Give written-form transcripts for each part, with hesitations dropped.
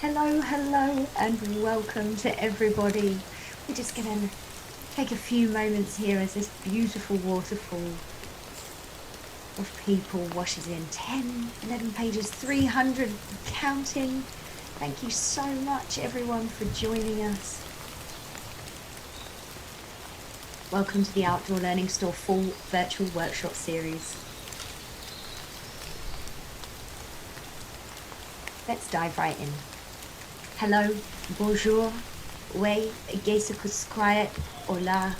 Hello, hello, and welcome to everybody. We're just going to take a few moments here as this beautiful waterfall of people washes in. 10, 11 pages, 300 counting. Thank you so much, everyone, for joining us. Welcome to the Outdoor Learning Store Fall Virtual Workshop Series. Let's dive right in. Hello, bonjour, oui, quiet, hola,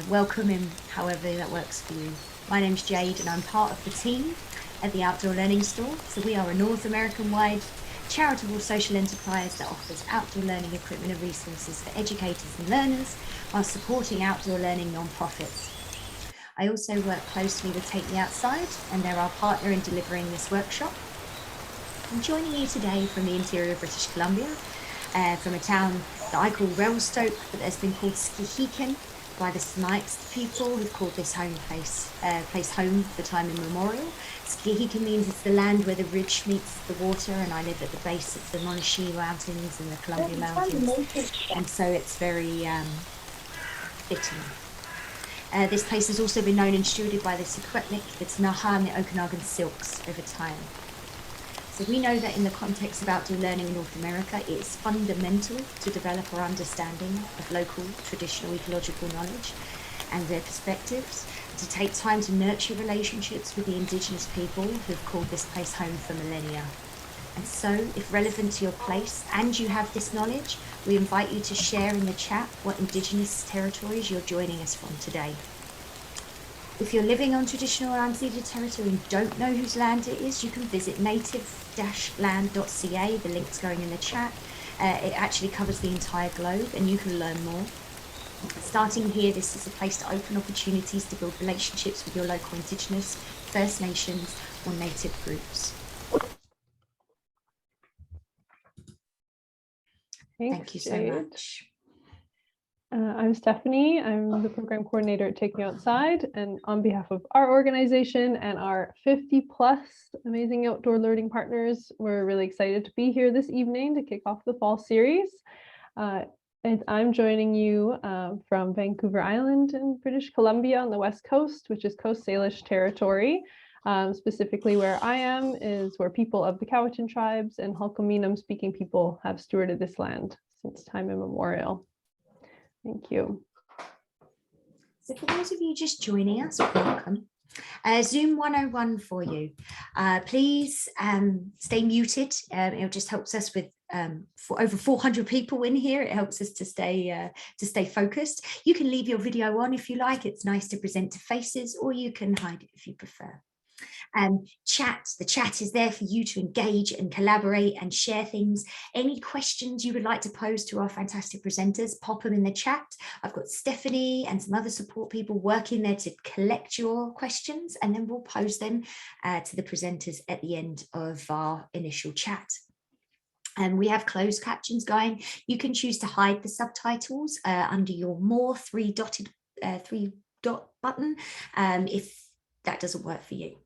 welcome in however that works for you. My name's Jade and I'm part of the team at the Outdoor Learning Store. So we are a North American-wide charitable social enterprise that offers outdoor learning equipment and resources for educators and learners while supporting outdoor learning non-profits. I also work closely with Take Me Outside, and they're our partner in delivering this workshop. I'm joining you today from the interior of British Columbia, from a town that I call Revelstoke, but has been called Skihiken by the Snipes people who've called this place home for time immemorial. Skihiken means it's the land where the ridge meets the water, and I live at the base of the Monashi Mountains and the Columbia Mountains, and so it's very fitting. This place has also been known and stewarded by the Secwepemc, the Ktunaxa and the Okanagan Silks over time. So we know that in the context of outdoor learning in North America, it is fundamental to develop our understanding of local traditional ecological knowledge and their perspectives, to take time to nurture relationships with the Indigenous people who've called this place home for millennia. And so, if relevant to your place and you have this knowledge, we invite you to share in the chat what Indigenous territories you're joining us from today. If you're living on traditional or unceded territory and don't know whose land it is, you can visit native-land.ca. The link's going in the chat. It actually covers the entire globe and you can learn more. Starting here, this is a place to open opportunities to build relationships with your local Indigenous, First Nations or Native groups. Thank you so much. I'm Stephanie. I'm the program coordinator at Take Me Outside, and on behalf of our organization and our 50+ amazing outdoor learning partners, we're really excited to be here this evening to kick off the fall series. And I'm joining you from Vancouver Island in British Columbia on the west coast, which is Coast Salish territory. Specifically where I am is where people of the Cowichan tribes and Hulkaminam speaking people have stewarded this land since time immemorial. Thank you. So for those of you just joining us, welcome. Zoom 101 for you. Please stay muted. It just helps us with for over 400 people in here. It helps us to stay focused. You can leave your video on if you like. It's nice to present to faces, or you can hide it if you prefer. The chat is there for you to engage and collaborate and share things. Any questions you would like to pose to our fantastic presenters, pop them in the chat. I've got Stephanie and some other support people working there to collect your questions, and then we'll pose them to the presenters at the end of our initial chat. And we have closed captions going. You can choose to hide the subtitles under your more three dot button if that doesn't work for you.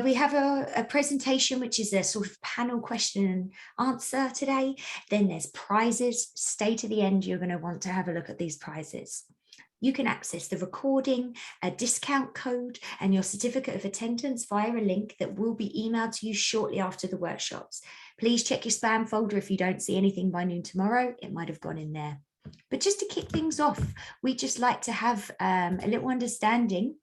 We have a presentation, which is a sort of panel question and answer today. Then there's prizes. Stay to the end. You're going to want to have a look at these prizes. You can access the recording, a discount code, and your certificate of attendance via a link that will be emailed to you shortly after the workshops. Please check your spam folder if you don't see anything by noon tomorrow. It might have gone in there. But just to kick things off, we just like to have a little understanding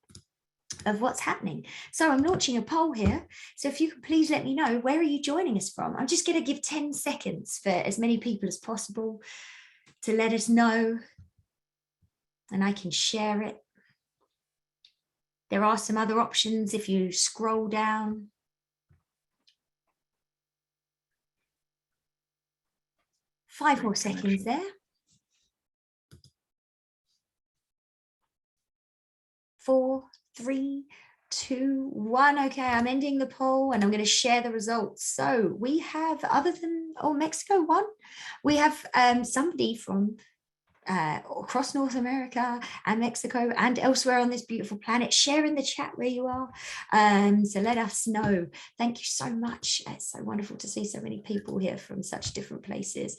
of what's happening. So I'm launching a poll here. So if you could please let me know, where are you joining us from? I'm just going to give 10 seconds for as many people as possible to let us know, and I can share it. There are some other options if you scroll down. Five more seconds there. 4, 3, 2, 1. Okay, I'm ending the poll and I'm going to share the results. So we have, other than Mexico won, we have somebody from across North America and Mexico and elsewhere on this beautiful planet. Share in the chat where you are. So let us know. Thank you so much. It's so wonderful to see so many people here from such different places.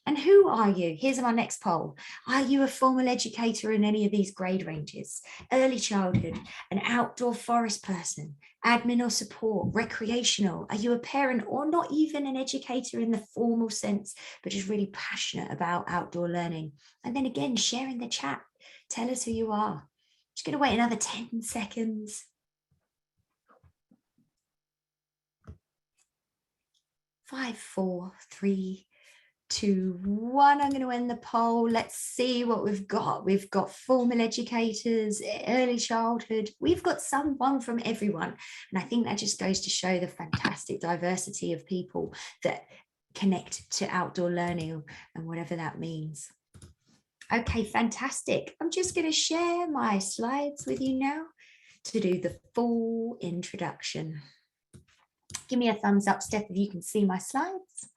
And who are you? Here's my next poll. Are you a formal educator in any of these grade ranges? Early childhood, an outdoor forest person, admin or support, recreational? Are you a parent or not even an educator in the formal sense, but just really passionate about outdoor learning? And then again, share in the chat. Tell us who you are. Just going to wait another 10 seconds. 5, 4, 3, 2, 1. I'm going to end the poll. Let's see what we've got. We've got formal educators, early childhood. We've got someone from everyone. And I think that just goes to show the fantastic diversity of people that connect to outdoor learning and whatever that means. Okay, fantastic. I'm just going to share my slides with you now to do the full introduction. Give me a thumbs up, Steph, if you can see my slides.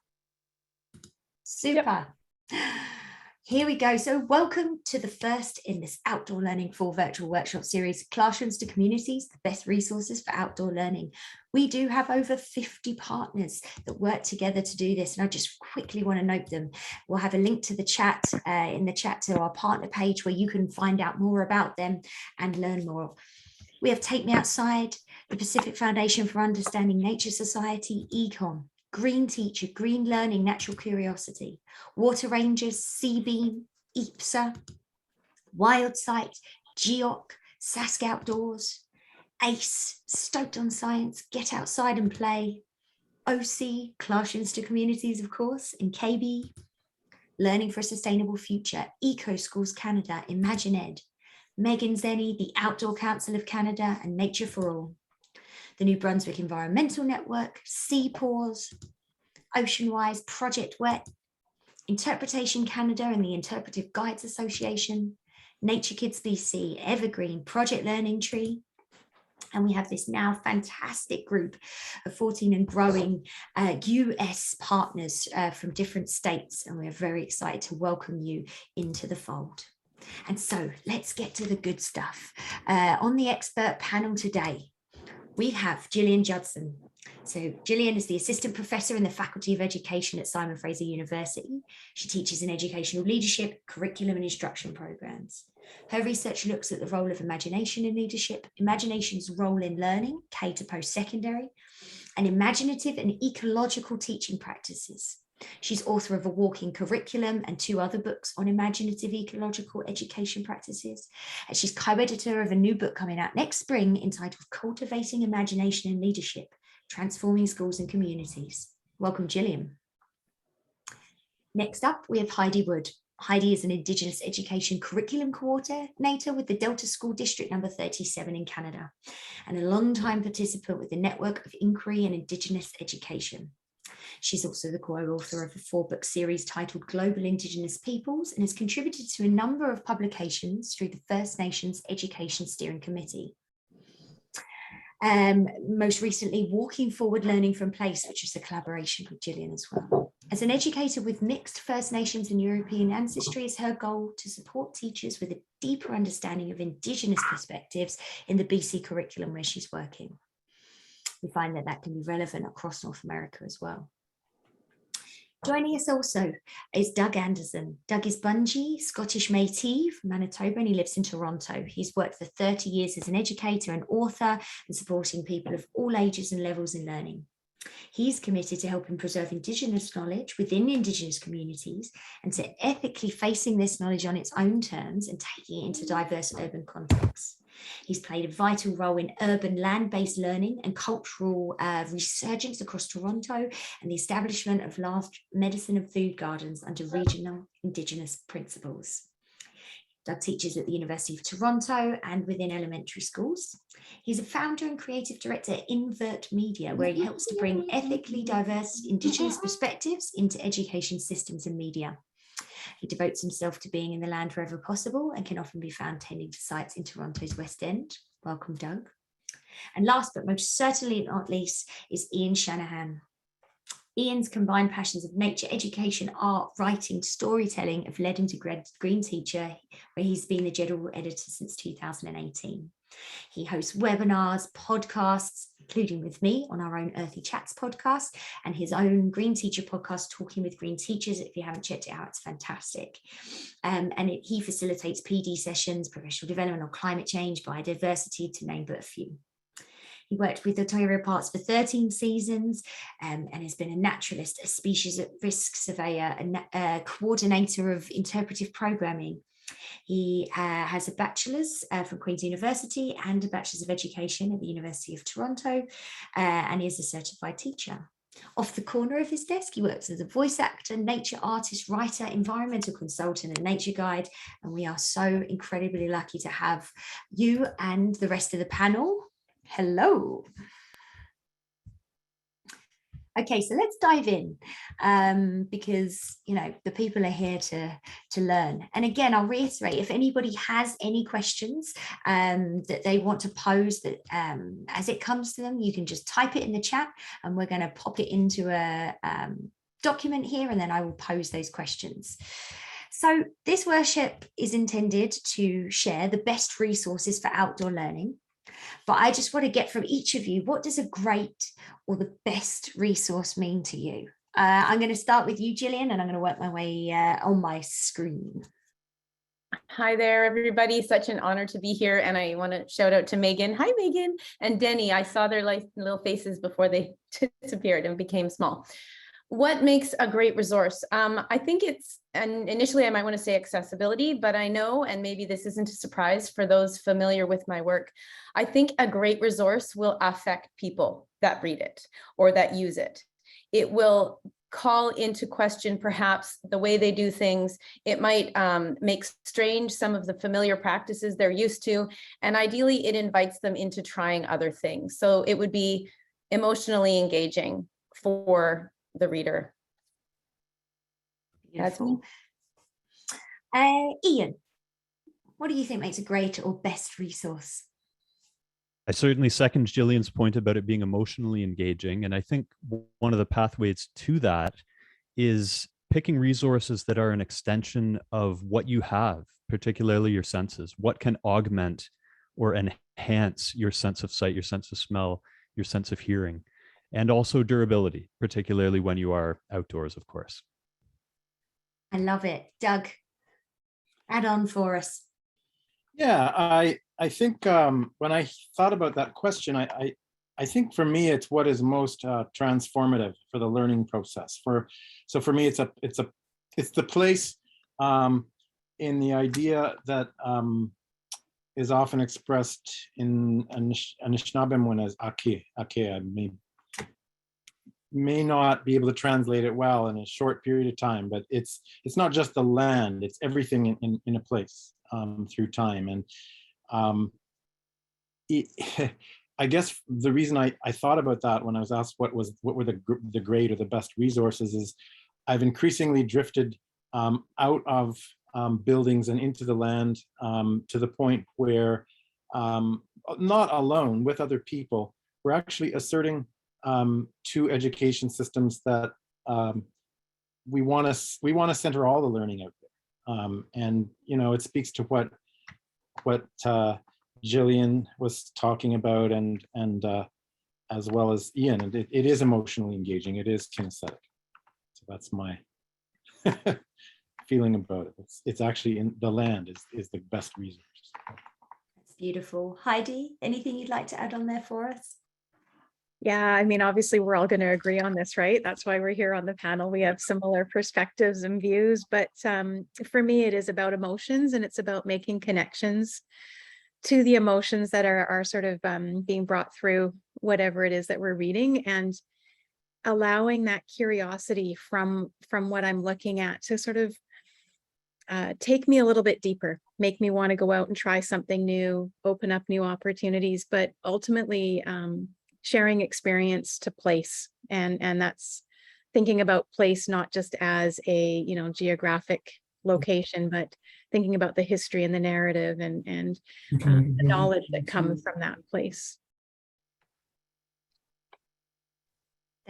Super. Yep. Here we go. So welcome to the first in this outdoor learning full virtual workshop series, Classrooms to Communities, the best resources for outdoor learning. We do have over 50 partners that work together to do this. And I just quickly want to note them. We'll have a link to the chat in the chat to our partner page where you can find out more about them and learn more. We have Take Me Outside, the Pacific Foundation for Understanding Nature Society, Econ, Green Teacher, Green Learning, Natural Curiosity, Water Rangers, Seabeam, EAPSA, Wild Sight, GEOC, Sask Outdoors, ACE, Stoked on Science, Get Outside and Play, OC, Classrooms to Communities, of course, and KB, Learning for a Sustainable Future, Eco Schools Canada, Imagine Ed, Megan Zenny, the Outdoor Council of Canada, and Nature for All, the New Brunswick Environmental Network, Sea Paws, Oceanwise, Project Wet, Interpretation Canada and the Interpretive Guides Association, Nature Kids BC, Evergreen, Project Learning Tree. And we have this now fantastic group of 14 and growing US partners from different states. And we're very excited to welcome you into the fold. And so let's get to the good stuff. On the expert panel today, we have Gillian Judson. So Gillian is the Assistant Professor in the Faculty of Education at Simon Fraser University. She teaches in educational leadership, curriculum and instruction programs. Her research looks at the role of imagination in leadership, imagination's role in learning, K to post-secondary, and imaginative and ecological teaching practices. She's author of A Walking Curriculum and 2 other books on imaginative ecological education practices. And she's co-editor of a new book coming out next spring entitled Cultivating Imagination in Leadership, Transforming Schools and Communities. Welcome, Gillian. Next up, we have Heidi Wood. Heidi is an Indigenous Education Curriculum Coordinator with the Delta School District number 37 in Canada, and a long-time participant with the Network of Inquiry and Indigenous Education. She's also the co-author of a 4-book series titled Global Indigenous Peoples and has contributed to a number of publications through the First Nations Education Steering Committee. Most recently, Walking Forward Learning from Place, which is a collaboration with Gillian as well. As an educator with mixed First Nations and European ancestry, it's her goal to support teachers with a deeper understanding of Indigenous perspectives in the BC curriculum where she's working. We find that that can be relevant across North America as well. Joining us also is Doug Anderson. Doug is Bungie, Scottish Métis from Manitoba, and he lives in Toronto. He's worked for 30 years as an educator and author and supporting people of all ages and levels in learning. He's committed to helping preserve Indigenous knowledge within Indigenous communities and to ethically facing this knowledge on its own terms and taking it into diverse urban contexts. He's played a vital role in urban land-based learning and cultural resurgence across Toronto and the establishment of large medicine and food gardens under regional Indigenous principles. Doug teaches at the University of Toronto and within elementary schools. He's a founder and creative director at Invert Media, where he helps to bring ethically diverse Indigenous perspectives into education systems and media. He devotes himself to being in the land wherever possible and can often be found tending to sites in Toronto's West End. Welcome, Doug. And last but most certainly not least is Ian Shanahan. Ian's combined passions of nature, education, art, writing, storytelling have led him to Green Teacher, where he's been the general editor since 2018. He hosts webinars, podcasts, including with me on our own Earthy Chats podcast, and his own Green Teacher podcast, Talking with Green Teachers. If you haven't checked it out, it's fantastic. He facilitates PD sessions, professional development on climate change, biodiversity, to name but a few. He worked with Ontario Parks for 13 seasons and has been a naturalist, a species at risk surveyor, a coordinator of interpretive programming. He has a bachelor's from Queen's University and a bachelor's of education at the University of Toronto, and is a certified teacher. Off the corner of his desk, he works as a voice actor, nature artist, writer, environmental consultant, and nature guide. And we are so incredibly lucky to have you and the rest of the panel. Hello. Okay, so let's dive in because, you know, the people are here to learn. And again, I'll reiterate, if anybody has any questions that they want to pose, that as it comes to them, you can just type it in the chat and we're going to pop it into a document here, and then I will pose those questions. So this workshop is intended to share the best resources for outdoor learning. But I just want to get from each of you, what does a great or the best resource mean to you? I'm going to start with you, Gillian, and I'm going to work my way on my screen. Hi there, everybody. Such an honor to be here. And I want to shout out to Megan. Hi, Megan. And Denny. I saw their little faces before they disappeared and became small. What makes a great resource? I think it's, and initially I might want to say accessibility, but I know, and maybe this isn't a surprise for those familiar with my work, I think a great resource will affect people that read it or that use it. It will call into question perhaps the way they do things. It might make strange some of the familiar practices they're used to, and ideally it invites them into trying other things. So it would be emotionally engaging for the reader. Beautiful. Ian, what do you think makes a great or best resource? I certainly second Gillian's point about it being emotionally engaging. And I think one of the pathways to that is picking resources that are an extension of what you have, particularly your senses. What can augment or enhance your sense of sight, your sense of smell, your sense of hearing, and also durability, particularly when you are outdoors, of course. I love it. Doug, add on for us. Yeah, I think when I thought about that question, I think for me it's what is most transformative for the learning process. So for me it's the place in the idea that is often expressed in Anishinaabemowin as ake. I may not be able to translate it well in a short period of time, but it's not just the land, it's everything in a place through time. And I guess the reason I thought about that when I was asked what were the great or the best resources is I've increasingly drifted out of buildings and into the land to the point where not alone, with other people, we're actually asserting to education systems that we want to center all the learning out there, and you know, it speaks to what Gillian was talking about, and as well as Ian, and it is emotionally engaging. It is kinesthetic. So that's my feeling about it. It's actually in the land is the best resource. That's beautiful. Heidi, anything you'd like to add on there for us? Yeah, I mean, obviously we're all going to agree on this, right? That's why we're here on the panel. We have similar perspectives and views, but for me, it is about emotions, and it's about making connections to the emotions that are sort of being brought through whatever it is that we're reading, and allowing that curiosity from what I'm looking at to sort of take me a little bit deeper, make me want to go out and try something new, open up new opportunities, but ultimately sharing experience to place, and that's thinking about place not just as a geographic location, but thinking about the history and the narrative and the knowledge that comes from that place.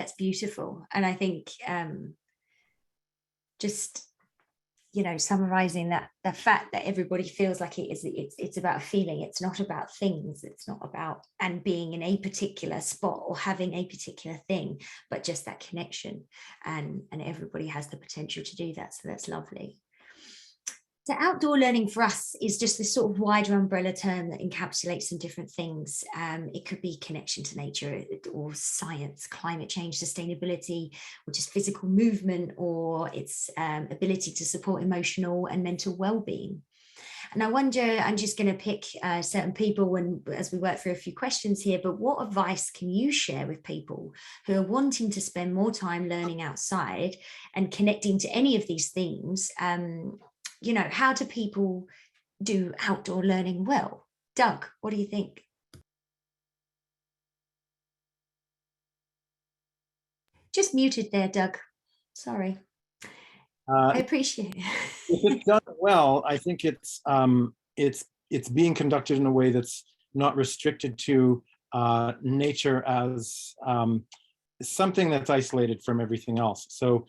that's beautiful. And I think just, you know, summarizing that, the fact that everybody feels like it's about a feeling, it's not about things, it's not about and being in a particular spot or having a particular thing, but just that connection, and everybody has the potential to do that. So that's lovely. So outdoor learning for us is just this sort of wider umbrella term that encapsulates some different things. It could be connection to nature or science, climate change, sustainability, or just physical movement, or its ability to support emotional and mental well-being. And I wonder, I'm just going to pick certain people as we work through a few questions here, but what advice can you share with people who are wanting to spend more time learning outside and connecting to any of these themes? You know, how do people do outdoor learning well? Doug, what do you think? Just muted there, Doug. Sorry. I appreciate it. If it's done well, I think it's being conducted in a way that's not restricted to nature as something that's isolated from everything else. So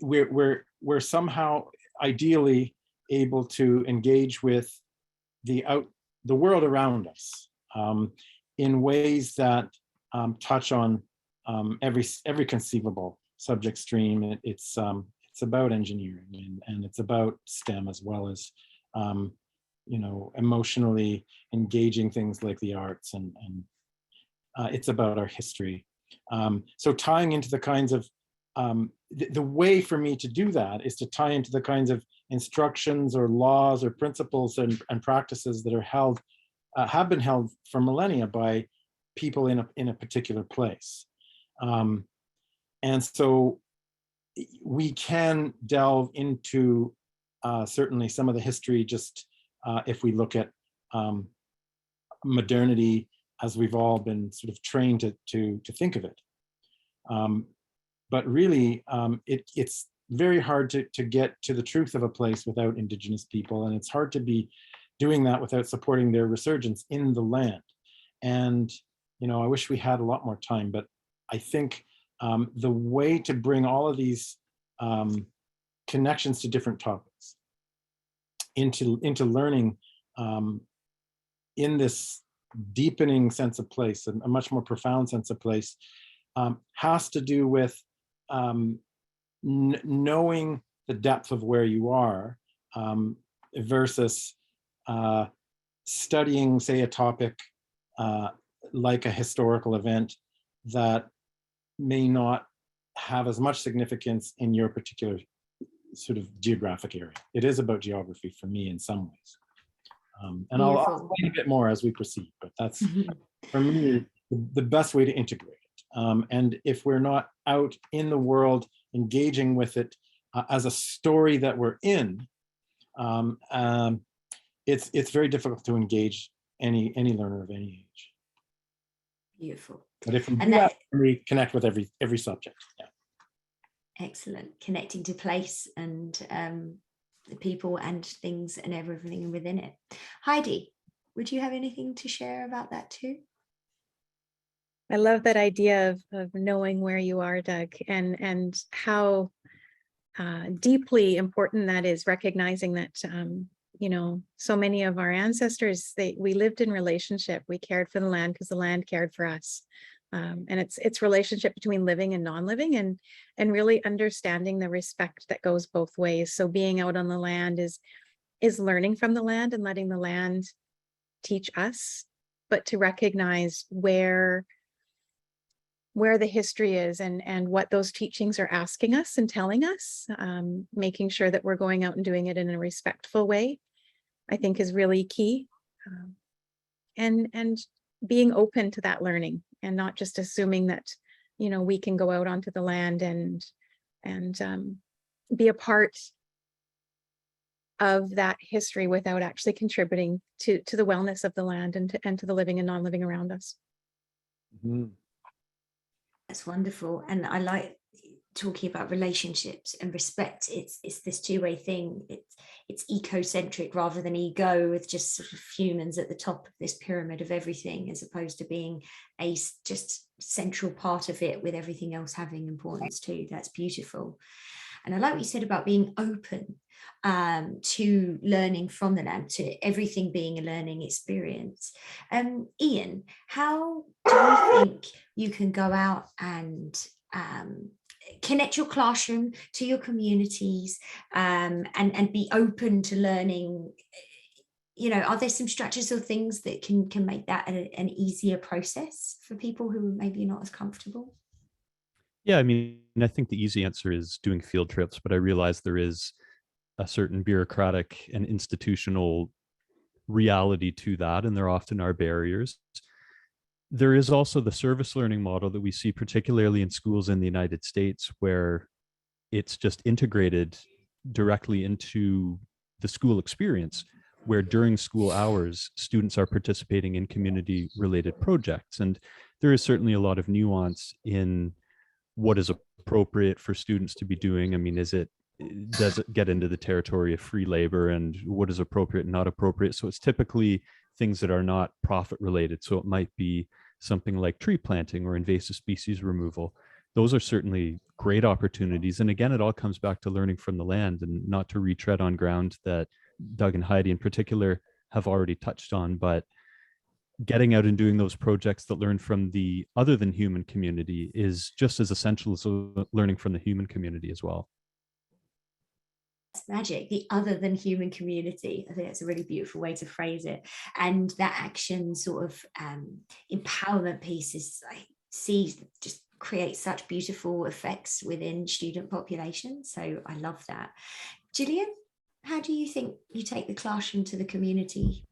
we're somehow ideally able to engage with the world around us in ways that touch on every conceivable subject stream. It's about engineering and it's about STEM, as well as you know, emotionally engaging things like the arts, and it's about our history. So tying into the kinds of the way for me to do that is to tie into the kinds of instructions or laws or principles and practices that are held, have been held for millennia by people in a particular place. And so we can delve into certainly some of the history, just if we look at modernity as we've all been sort of trained to think of it. But really, it's very hard to get to the truth of a place without Indigenous people, and it's hard to be doing that without supporting their resurgence in the land. And you know, I wish we had a lot more time, but I think the way to bring all of these connections to different topics into learning in this deepening sense of place, and a much more profound sense of place, has to do with knowing the depth of where you are versus studying, say, a topic like a historical event that may not have as much significance in your particular sort of geographic area. It is about geography for me in some ways. And I'll explain a bit more as we proceed, but that's, for me, the best way to integrate it. And if we're not out in the world engaging with it as a story that we're in, it's very difficult to engage any learner of any age. Beautiful. But if we do that, we connect with every subject. Yeah. Excellent. Connecting to place and the people and things and everything within it. Heidi, would you have anything to share about that too? I love that idea of knowing where you are, Doug, and how deeply important that is, recognizing that you know, so many of our ancestors, we lived in relationship. We cared for the land because the land cared for us. And it's relationship between living and non-living, and really understanding the respect that goes both ways. So being out on the land is learning from the land and letting the land teach us, but to recognize where the history is and what those teachings are asking us and telling us, making sure that we're going out and doing it in a respectful way, I think is really key. And being open to that learning, and not just assuming that, you know, we can go out onto the land and be a part of that history without actually contributing to the wellness of the land and to the living and non-living around us. Mm-hmm. That's wonderful. And I like talking about relationships and respect, it's this two-way thing. It's ecocentric rather than ego, with just sort of humans at the top of this pyramid of everything, as opposed to being a just central part of it with everything else having importance too. That's beautiful. And I like what you said about being open to learning from the land, to everything being a learning experience. Ian, how do you think you can go out and connect your classroom to your communities, and be open to learning? You know, are there some structures or things that can make that an easier process for people who are maybe not as comfortable? Yeah, I mean, I think the easy answer is doing field trips, but I realize there is a certain bureaucratic and institutional reality to that, and there often are barriers. There is also the service learning model that we see particularly in schools in the United States, where it's just integrated directly into the school experience, where during school hours, students are participating in community related projects. And there is certainly a lot of nuance in what is appropriate for students to be doing. I mean, does it get into the territory of free labor, and what is appropriate and not appropriate? So it's typically things that are not profit related. So it might be something like tree planting or invasive species removal. Those are certainly great opportunities. And again, it all comes back to learning from the land, and not to retread on ground that Doug and Heidi in particular have already touched on, but getting out and doing those projects that learn from the other than human community is just as essential as learning from the human community as well. Magic, the other than human community. I think that's a really beautiful way to phrase it. And that action sort of empowerment piece is, I see, just creates such beautiful effects within student populations. So I love that. Gillian, how do you think you take the classroom to the community?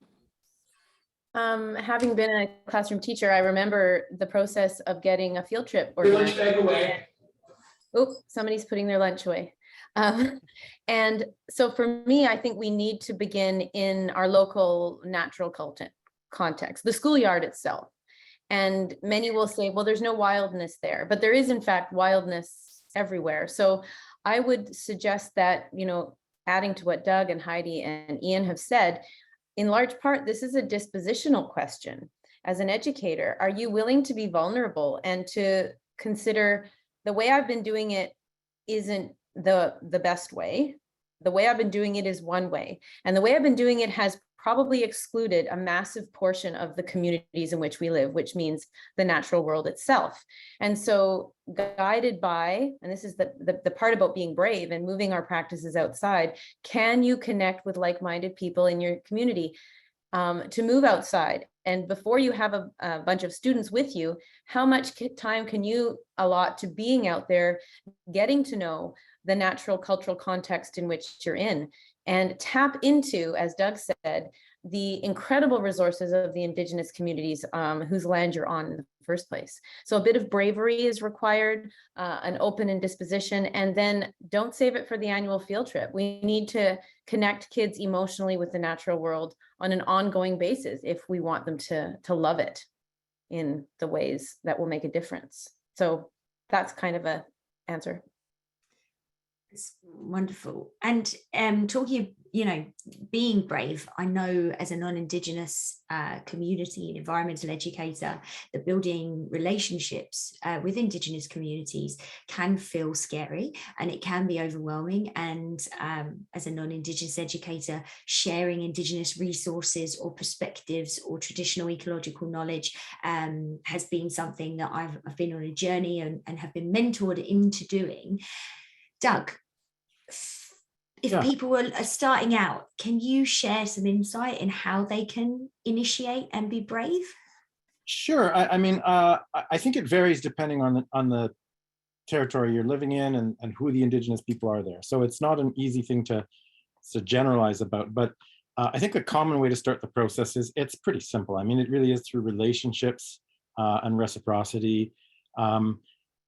Having been a classroom teacher, I remember the process of getting a field trip organized. Oh, somebody's putting their lunch away. And so for me, I think we need to begin in our local natural context, the schoolyard itself. And many will say, well, there's no wildness there, but there is in fact wildness everywhere. So I would suggest that, you know, adding to what Doug and Heidi and Ian have said, in large part, this is a dispositional question. As an educator, are you willing to be vulnerable and to consider the way I've been doing it isn't the best way? The way I've been doing it is one way. And the way I've been doing it has probably excluded a massive portion of the communities in which we live, which means the natural world itself. And so guided by, and this is the part about being brave and moving our practices outside, can you connect with like-minded people in your community to move outside? And before you have a bunch of students with you, how much time can you allot to being out there, getting to know the natural cultural context in which you're in, and tap into, as Doug said, the incredible resources of the Indigenous communities whose land you're on in the first place. So a bit of bravery is required, an open disposition, and then don't save it for the annual field trip. We need to connect kids emotionally with the natural world on an ongoing basis if we want them to love it in the ways that will make a difference. So that's kind of a answer. It's wonderful. And talking, you know, being brave, I know as a non-Indigenous community and environmental educator, that building relationships with Indigenous communities can feel scary and it can be overwhelming. And as a non-Indigenous educator, sharing Indigenous resources or perspectives or traditional ecological knowledge has been something that I've been on a journey and have been mentored into doing. Doug, if people are starting out, can you share some insight in how they can initiate and be brave? Sure. I mean, I think it varies depending on the territory you're living in and who the Indigenous people are there. So it's not an easy thing to generalize about, but I think a common way to start the process is, it's pretty simple. I mean, it really is through relationships and reciprocity.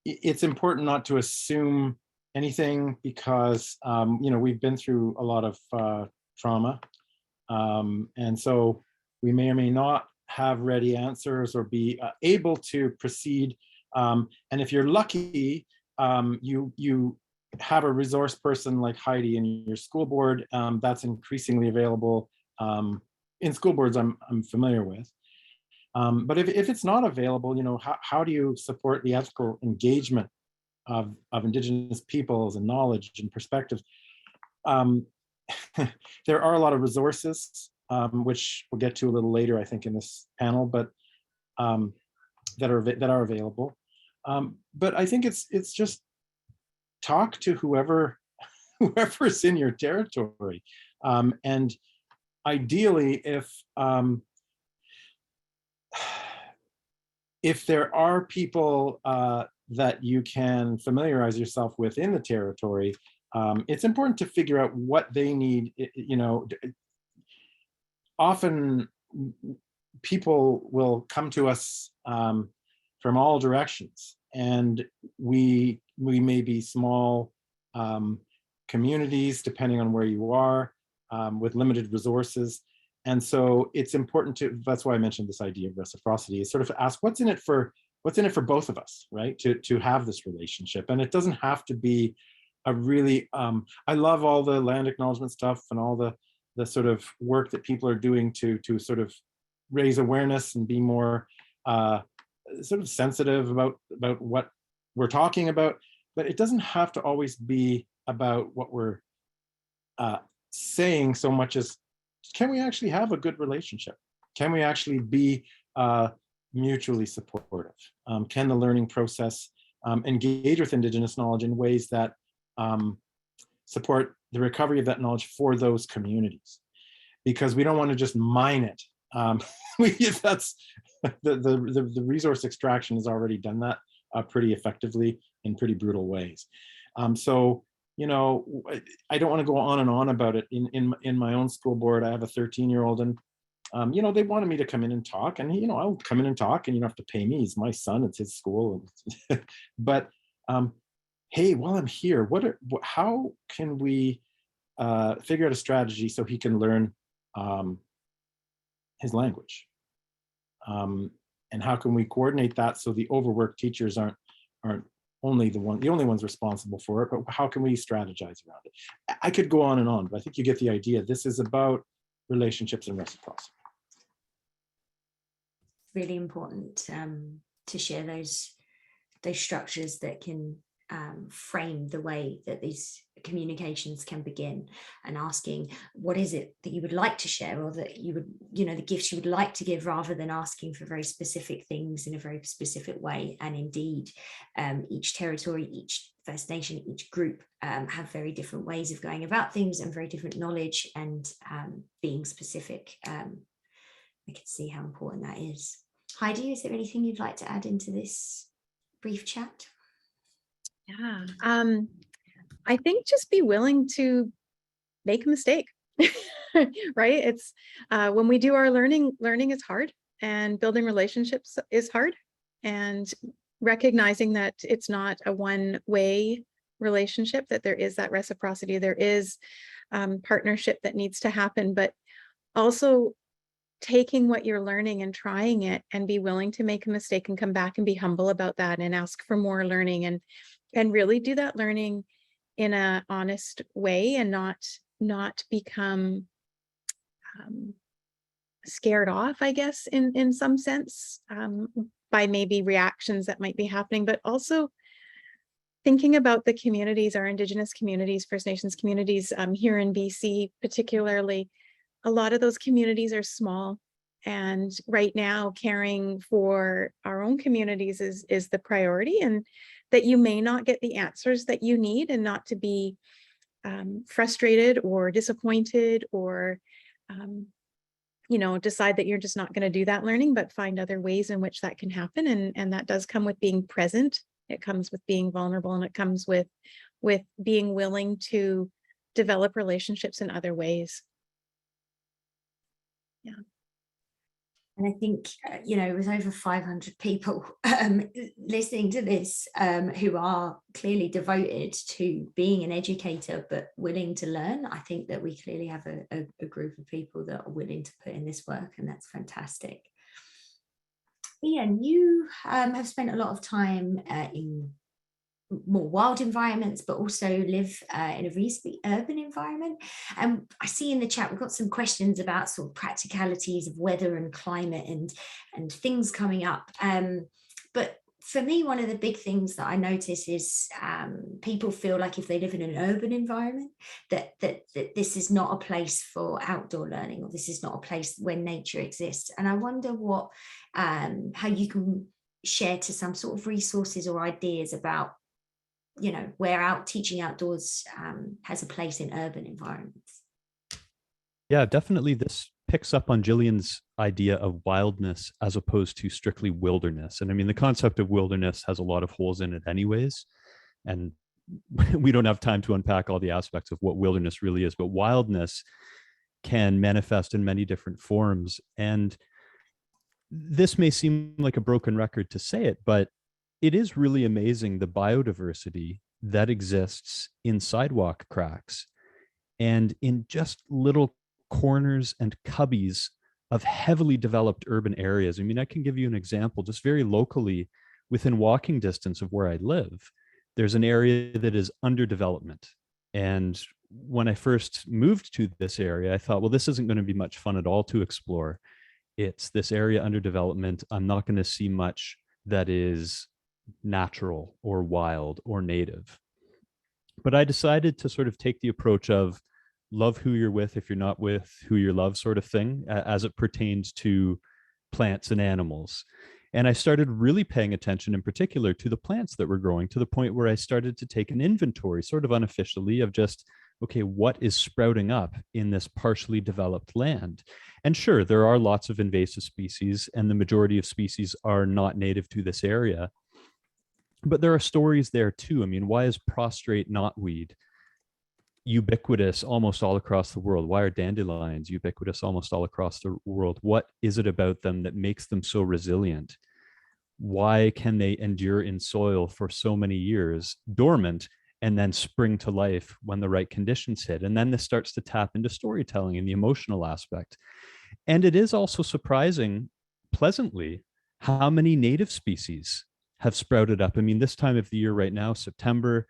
It's important not to assume anything because, you know, we've been through a lot of trauma. And so we may or may not have ready answers or be able to proceed. And if you're lucky, you have a resource person like Heidi in your school board. That's increasingly available in school boards I'm familiar with. But if it's not available, you know, how do you support the ethical engagement of Indigenous peoples and knowledge and perspectives? There are a lot of resources, which we'll get to a little later, I think, in this panel, but that are available. But I think it's just talk to whoever's in your territory, and ideally, if there are people that you can familiarize yourself with in the territory, it's important to figure out what they need. You know, often people will come to us from all directions, and we may be small communities, depending on where you are, with limited resources. And so it's important to, that's why I mentioned this idea of reciprocity, is sort of ask what's in it for both of us, right? To have this relationship. And it doesn't have to be a really, I love all the land acknowledgement stuff and all the sort of work that people are doing to sort of raise awareness and be more sort of sensitive about what we're talking about. But it doesn't have to always be about what we're saying so much as, can we actually have a good relationship? Can we actually be mutually supportive? Can the learning process engage with Indigenous knowledge in ways that support the recovery of that knowledge for those communities? Because we don't want to just mine it. That's the resource extraction has already done that pretty effectively in pretty brutal ways. So, you know, I don't want to go on and on about it. In my own school board, I have a 13-year-old, and you know, they wanted me to come in and talk, and you know, I'll come in and talk, and you don't have to pay me. He's my son; it's his school. But hey, while I'm here, how can we figure out a strategy so he can learn his language? And how can we coordinate that so the overworked teachers aren't the only ones responsible for it, but how can we strategize around it? I could go on and on, but I think you get the idea. This is about relationships and reciprocity. Really important to share those structures that can frame the way that these communications can begin, and asking what is it that you would like to share, or that you would, you know, the gifts you would like to give, rather than asking for very specific things in a very specific way. And indeed, each territory, each First Nation, each group have very different ways of going about things and very different knowledge, and being specific. I can see how important that is. Heidi, is there anything you'd like to add into this brief chat? Yeah, I think just be willing to make a mistake, right? It's when we do our learning is hard, and building relationships is hard, and recognizing that it's not a one-way relationship, that there is that reciprocity, there is partnership that needs to happen, but also taking what you're learning and trying it, and be willing to make a mistake and come back and be humble about that, and ask for more learning, and really do that learning in an honest way, and not become scared off, I guess, in some sense, by maybe reactions that might be happening, but also thinking about the communities, our Indigenous communities, First Nations communities here in BC particularly. A lot of those communities are small, and right now caring for our own communities is the priority, and that you may not get the answers that you need, and not to be frustrated or disappointed, or you know, decide that you're just not going to do that learning, but find other ways in which that can happen. And that does come with being present. It comes with being vulnerable, and it comes with being willing to develop relationships in other ways. Yeah. And I think, you know, with over 500 people listening to this, who are clearly devoted to being an educator, but willing to learn, I think that we clearly have a group of people that are willing to put in this work, and that's fantastic. Ian, you have spent a lot of time in more wild environments, but also live in a reasonably urban environment. And I see in the chat we've got some questions about sort of practicalities of weather and climate and things coming up. But for me, one of the big things that I notice is people feel like if they live in an urban environment, that this is not a place for outdoor learning, or this is not a place where nature exists. And I wonder what how you can share to some sort of resources or ideas about, you know, where teaching outdoors has a place in urban environments. Yeah, definitely. This picks up on Gillian's idea of wildness as opposed to strictly wilderness. And I mean, the concept of wilderness has a lot of holes in it anyways. And we don't have time to unpack all the aspects of what wilderness really is, but wildness can manifest in many different forms. And this may seem like a broken record to say it, but it is really amazing the biodiversity that exists in sidewalk cracks and in just little corners and cubbies of heavily developed urban areas. I mean, I can give you an example just very locally within walking distance of where I live. There's an area that is under development. And when I first moved to this area, I thought, well, this isn't going to be much fun at all to explore. It's this area under development. I'm not going to see much that is natural or wild or native. But I decided to sort of take the approach of love who you're with if you're not with who you love, sort of thing, as it pertains to plants and animals. And I started really paying attention in particular to the plants that were growing, to the point where I started to take an inventory sort of unofficially of just, okay, what is sprouting up in this partially developed land? And sure, there are lots of invasive species, and the majority of species are not native to this area. But there are stories there too. I mean, why is prostrate knotweed ubiquitous almost all across the world? Why are dandelions ubiquitous almost all across the world? What is it about them that makes them so resilient? Why can they endure in soil for so many years, dormant, and then spring to life when the right conditions hit? And then this starts to tap into storytelling and the emotional aspect. And it is also surprising, pleasantly, how many native species have sprouted up. I mean, this time of the year right now, September,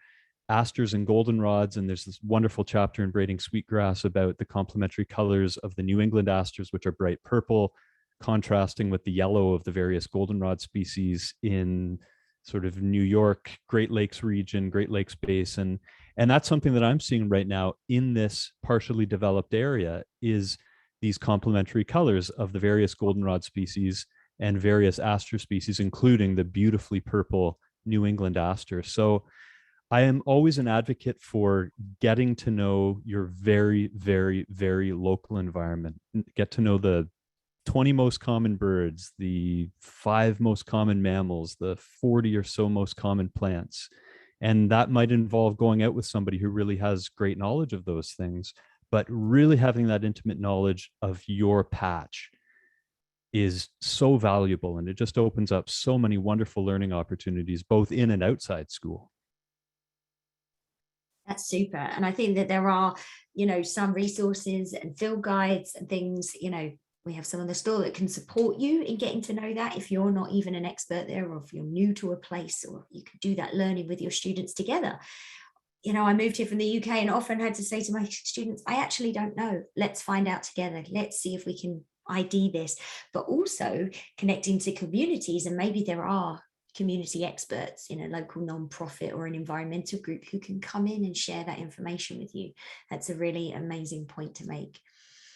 asters and goldenrods, and there's this wonderful chapter in Braiding Sweetgrass about the complementary colors of the New England asters, which are bright purple, contrasting with the yellow of the various goldenrod species in sort of New York, Great Lakes region, Great Lakes Basin. And that's something that I'm seeing right now in this partially developed area, is these complementary colors of the various goldenrod species and various aster species, including the beautifully purple New England aster. So I am always an advocate for getting to know your very, very, very local environment. Get to know the 20 most common birds, the 5 most common mammals, the 40 or so most common plants. And that might involve going out with somebody who really has great knowledge of those things, but really having that intimate knowledge of your patch is so valuable, and it just opens up so many wonderful learning opportunities, both in and outside school. That's super. And I think that there are, you know, some resources and field guides and things, you know, we have some on the store that can support you in getting to know that if you're not even an expert there, or if you're new to a place, or you could do that learning with your students together. You know, I moved here from the UK and often had to say to my students, I actually don't know. Let's find out together. Let's see if we can ID this, but also connecting to communities. And maybe there are community experts in a local non-profit or an environmental group who can come in and share that information with you. That's a really amazing point to make.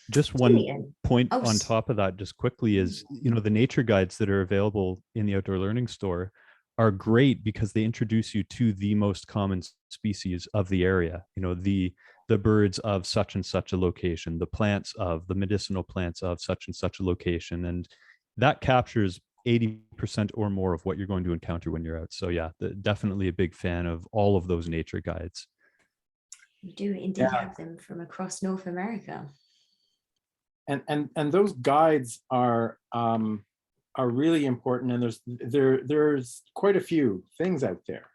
Just one point on top of that, just quickly, is, you know, the nature guides that are available in the Outdoor Learning Store are great because they introduce you to the most common species of the area. You know, the birds of such and such a location, the plants of the medicinal plants of such and such a location. And that captures 80% or more of what you're going to encounter when you're out. So yeah, definitely a big fan of all of those nature guides. You do indeed have them from across North America. And those guides are really important, and there's quite a few things out there.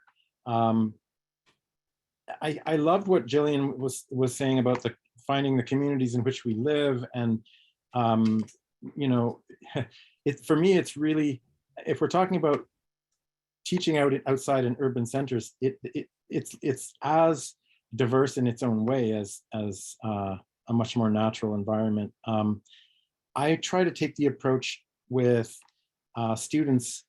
I loved what Gillian was saying about finding the communities in which we live, and you know, for me, it's really, if we're talking about teaching outside in urban centers, it's as diverse in its own way as a much more natural environment. I try to take the approach with students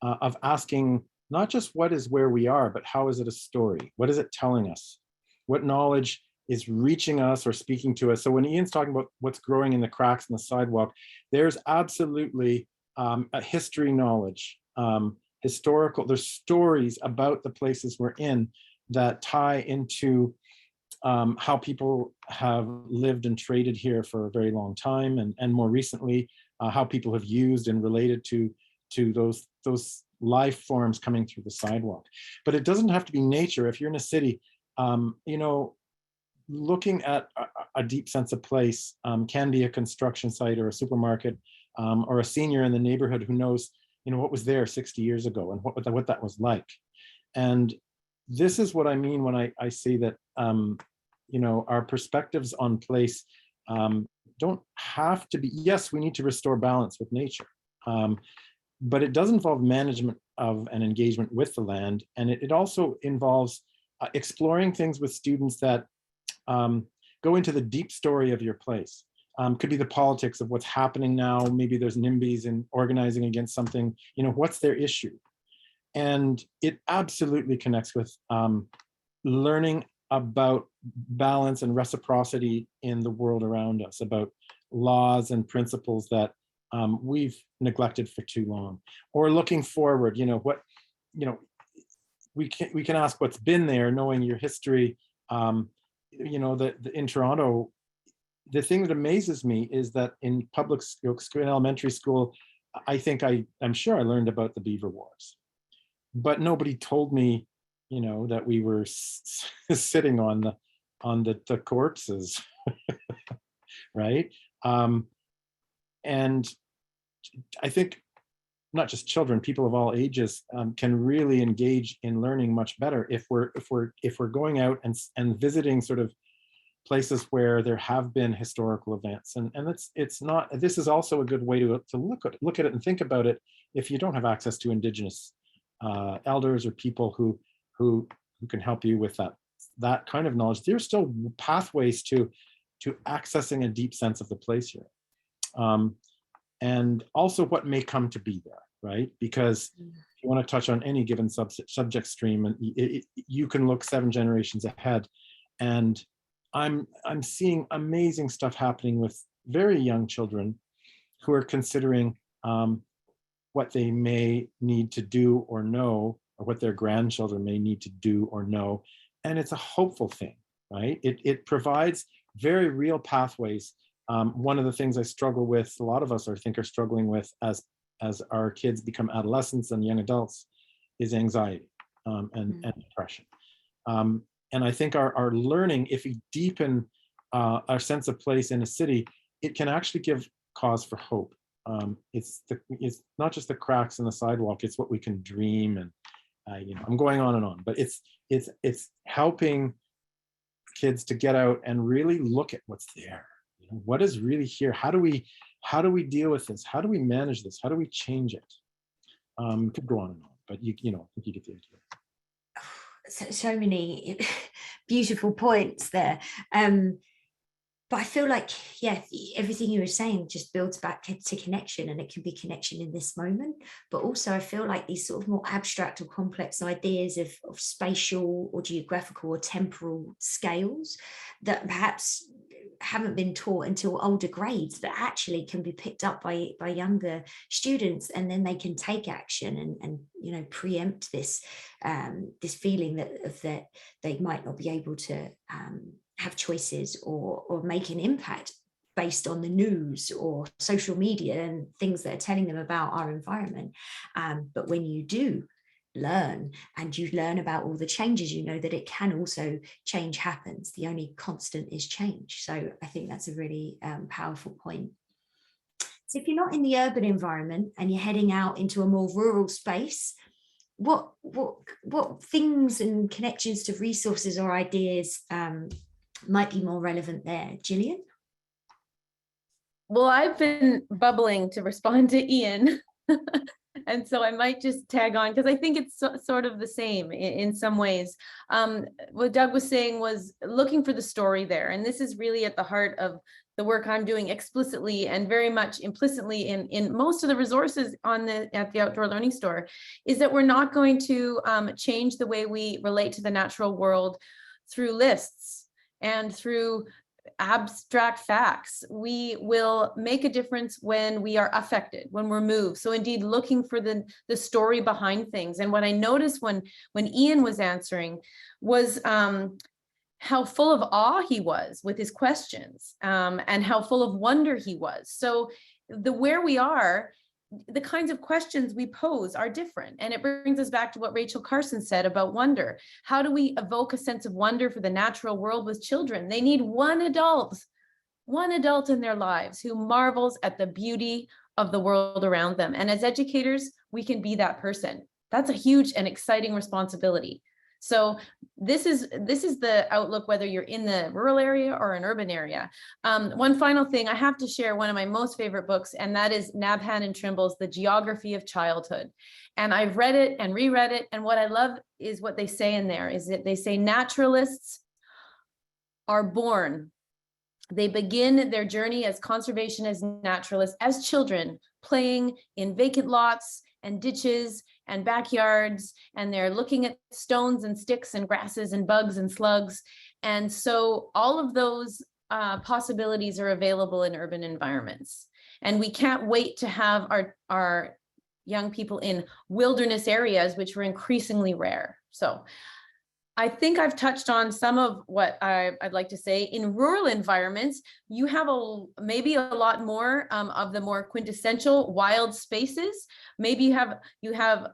of asking not just what is where we are, but how is it a story? What is it telling us? What knowledge is reaching us or speaking to us? So when Ian's talking about what's growing in the cracks in the sidewalk, there's absolutely a history knowledge, there's stories about the places we're in that tie into how people have lived and traded here for a very long time, and more recently, how people have used and related to those life forms coming through the sidewalk. But it doesn't have to be nature. If you're in a city, you know, looking at a deep sense of place can be a construction site or a supermarket, or a senior in the neighborhood who knows, you know, what was there 60 years ago and what that was like. And this is what I mean when I say that, you know, our perspectives on place don't have to be, yes, we need to restore balance with nature. But it does involve management of an engagement with the land. And it also involves exploring things with students that go into the deep story of your place. Could be the politics of what's happening now. Maybe there's NIMBYs and organizing against something, you know, what's their issue? And it absolutely connects with learning about balance and reciprocity in the world around us, about laws and principles that we've neglected for too long. Or looking forward, you know, what, you know, we can ask what's been there, knowing your history. You know, in Toronto, the thing that amazes me is that in public school, in elementary school, I think I'm sure I learned about the Beaver Wars, but nobody told me, you know, that we were sitting on the corpses, right? And I think not just children, people of all ages can really engage in learning much better if we're going out and visiting sort of places where there have been historical events. And it's not, this is also a good way to look at it and think about it if you don't have access to Indigenous elders or people who can help you with that kind of knowledge. There's still pathways to accessing a deep sense of the place here. And also what may come to be there, right? Because if you want to touch on any given subject stream, and you can look 7 generations ahead. And I'm seeing amazing stuff happening with very young children who are considering what they may need to do or know, or what their grandchildren may need to do or know. And it's a hopeful thing, right? It provides very real pathways. One of the things I struggle with, a lot of us I think are struggling with as our kids become adolescents and young adults, is anxiety and depression. And I think our learning, if we deepen our sense of place in a city, it can actually give cause for hope. It's not just the cracks in the sidewalk, it's what we can dream. And you know, I'm going on and on, but it's helping kids to get out and really look at what's there. You know, what is really here? How do we deal with this? How do we manage this? How do we change it? Could go on and on, but you know, I think you get the idea. So many beautiful points there. But I feel like, yeah, everything you were saying just builds back to connection, and it can be connection in this moment. But also I feel like these sort of more abstract or complex ideas of spatial or geographical or temporal scales that perhaps haven't been taught until older grades, that actually can be picked up by younger students, and then they can take action and you know, preempt this this feeling that they might not be able to have choices or make an impact based on the news or social media and things that are telling them about our environment. But when you do learn, and you learn about all the changes, you know that it can also, change happens. The only constant is change. So I think that's a really powerful point. So if you're not in the urban environment and you're heading out into a more rural space, what things and connections to resources or ideas might be more relevant there? Gillian? Well, I've been bubbling to respond to Ian. And so I might just tag on because I think it's sort of the same in some ways. What Doug was saying was looking for the story there. And this is really at the heart of the work I'm doing explicitly and very much implicitly in most of the resources at the Outdoor Learning Store, is that we're not going to change the way we relate to the natural world through lists and through abstract facts. We will make a difference when we are affected, when we're moved. So indeed looking for the story behind things. And what I noticed when Ian was answering was how full of awe he was with his questions, and how full of wonder he was. So where we are, the kinds of questions we pose are different. And it brings us back to what Rachel Carson said about wonder. How do we evoke a sense of wonder for the natural world with children? They need one adult in their lives who marvels at the beauty of the world around them. And as educators, we can be that person. That's a huge and exciting responsibility. So this is the outlook, whether you're in the rural area or an urban area. One final thing, I have to share one of my most favorite books, and that is Nabhan and Trimble's The Geography of Childhood. And I've read it and reread it. And what I love is what they say in there is that they say naturalists are born. They begin their journey as conservationists, naturalists, as children, playing in vacant lots and ditches and backyards, and they're looking at stones and sticks and grasses and bugs and slugs. And so all of those possibilities are available in urban environments. And we can't wait to have our young people in wilderness areas, which were increasingly rare. So I think I've touched on some of what I'd like to say. In rural environments, you have maybe a lot more of the more quintessential wild spaces. Maybe you have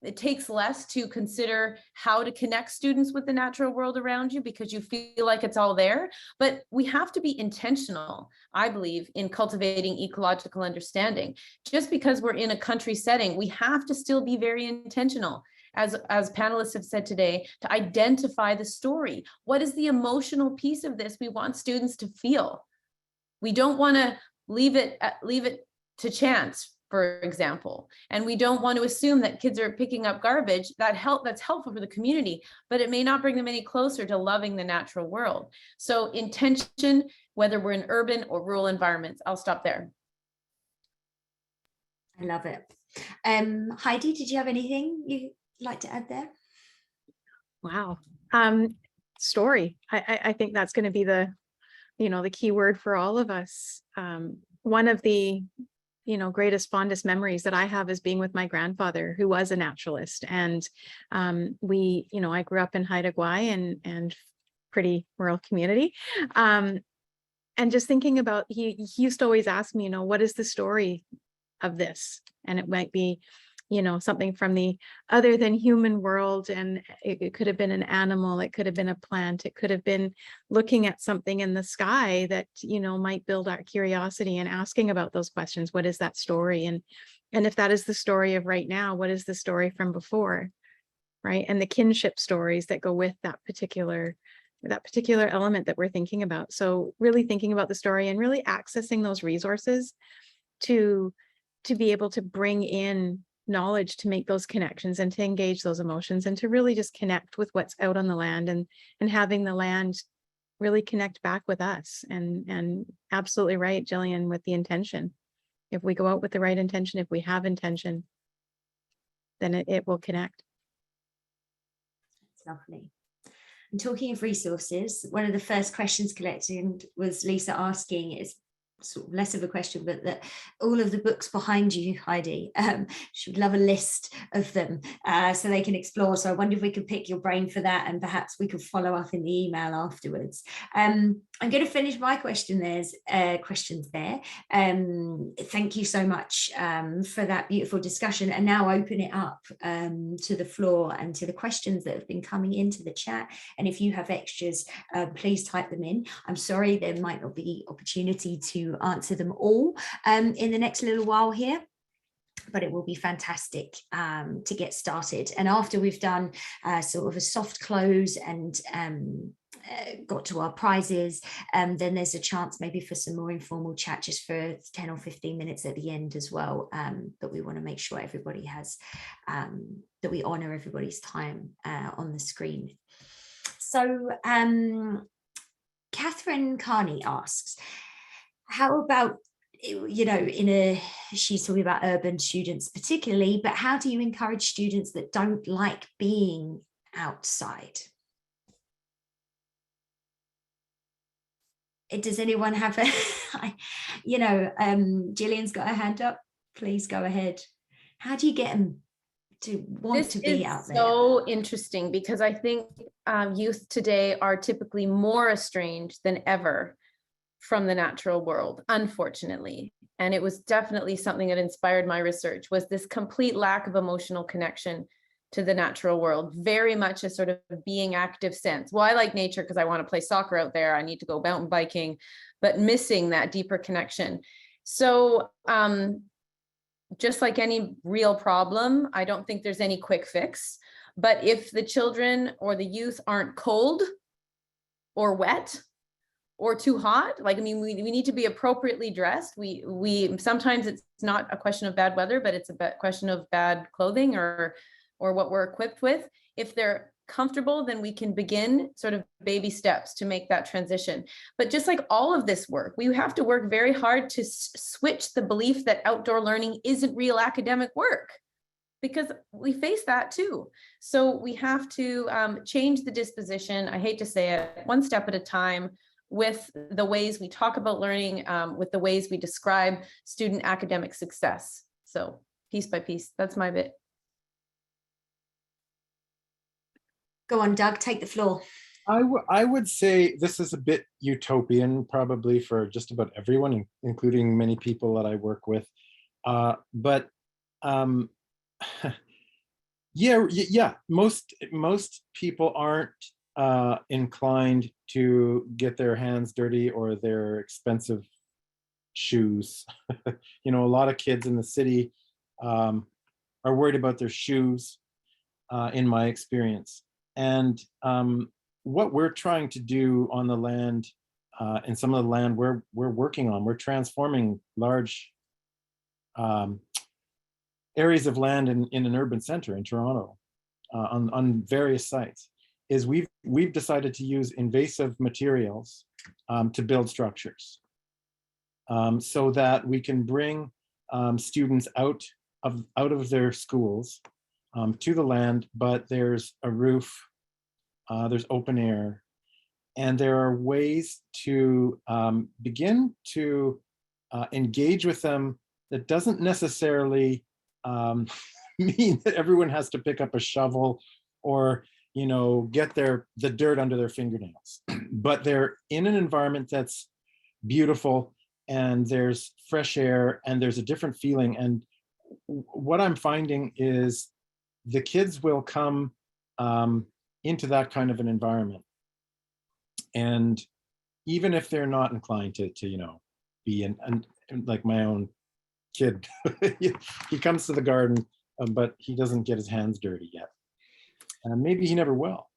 it takes less to consider how to connect students with the natural world around you because you feel like it's all there. But we have to be intentional, I believe, in cultivating ecological understanding. Just because we're in a country setting, we have to still be very intentional, as panelists have said today, to identify the story. What is the emotional piece of this we want students to feel? We don't want to leave it to chance, for example, and we don't want to assume that kids are picking up garbage that's helpful for the community, but it may not bring them any closer to loving the natural world. So intention, whether we're in urban or rural environments. I'll stop there. I love it. Heidi, did you have anything you'd like to add there? Wow. Story. I think that's going to be the key word for all of us. One of the greatest, fondest memories that I have is being with my grandfather, who was a naturalist. And I grew up in Haida Gwaii and pretty rural community. And just thinking about, he used to always ask me, what is the story of this? And it might be, something from the other than human world. And it could have been an animal, it could have been a plant, it could have been looking at something in the sky that, might build our curiosity and asking about those questions. What is that story? And if that is the story of right now, what is the story from before? Right. And the kinship stories that go with that particular element that we're thinking about. So really thinking about the story and really accessing those resources to be able to bring in knowledge, to make those connections and to engage those emotions and to really just connect with what's out on the land and having the land really connect back with us. And absolutely right, Jillian, with the intention. If we go out with the right intention, if we have intention, then it will connect. That's lovely. And talking of resources, one of the first questions collected was Lisa asking, it's sort of less of a question, but that all of the books behind you, Heidi, she would love a list of them so they can explore. So I wonder if we could pick your brain for that, and perhaps we could follow up in the email afterwards. I'm going to finish my questions there. Thank you so much for that beautiful discussion, and now open it up to the floor and to the questions that have been coming into the chat. And if you have extras, please type them in. I'm sorry there might not be opportunity to answer them all in the next little while here, but it will be fantastic to get started. And after we've done sort of a soft close and got to our prizes, then there's a chance maybe for some more informal chat just for 10 or 15 minutes at the end as well. But we want to make sure everybody has, that we honor everybody's time on the screen. So Catherine Carney asks, how about, you know, she's talking about urban students particularly, but how do you encourage students that don't like being outside? Does anyone have a, you know, Gillian's got her hand up. Please go ahead. How do you get them to want to be out there? So interesting, because I think youth today are typically more estranged than ever from the natural world, unfortunately. And it was definitely something that inspired my research, was this complete lack of emotional connection to the natural world, very much a sort of being active sense. Well, I like nature because I want to play soccer out there. I need to go mountain biking, but missing that deeper connection. So just like any real problem, I don't think there's any quick fix. But if the children or the youth aren't cold or wet or too hot, like, I mean, we need to be appropriately dressed. We sometimes it's not a question of bad weather, but it's a question of bad clothing or what we're equipped with. If they're comfortable, then we can begin sort of baby steps to make that transition. But just like all of this work, we have to work very hard to switch the belief that outdoor learning isn't real academic work, because we face that too. So we have to change the disposition, I hate to say it, one step at a time, with the ways we talk about learning, with the ways we describe student academic success. So piece by piece, that's my bit. Go on, Doug, take the floor. I would say this is a bit utopian, probably for just about everyone, including many people that I work with. But yeah, most people aren't inclined to get their hands dirty or their expensive shoes. You know, a lot of kids in the city are worried about their shoes, in my experience. And what we're trying to do on the land, and some of the land we're working on, we're transforming large areas of land in an urban center in Toronto, on various sites, is we've decided to use invasive materials to build structures, so that we can bring students out of their schools to the land, but there's a roof, there's open air, and there are ways to begin to engage with them that doesn't necessarily mean that everyone has to pick up a shovel or, you know, get the dirt under their fingernails. But they're in an environment that's beautiful, and there's fresh air, and there's a different feeling. And what I'm finding is the kids will come into that kind of an environment, and even if they're not inclined to you know, be and like my own kid, he comes to the garden, but he doesn't get his hands dirty yet, and maybe he never will,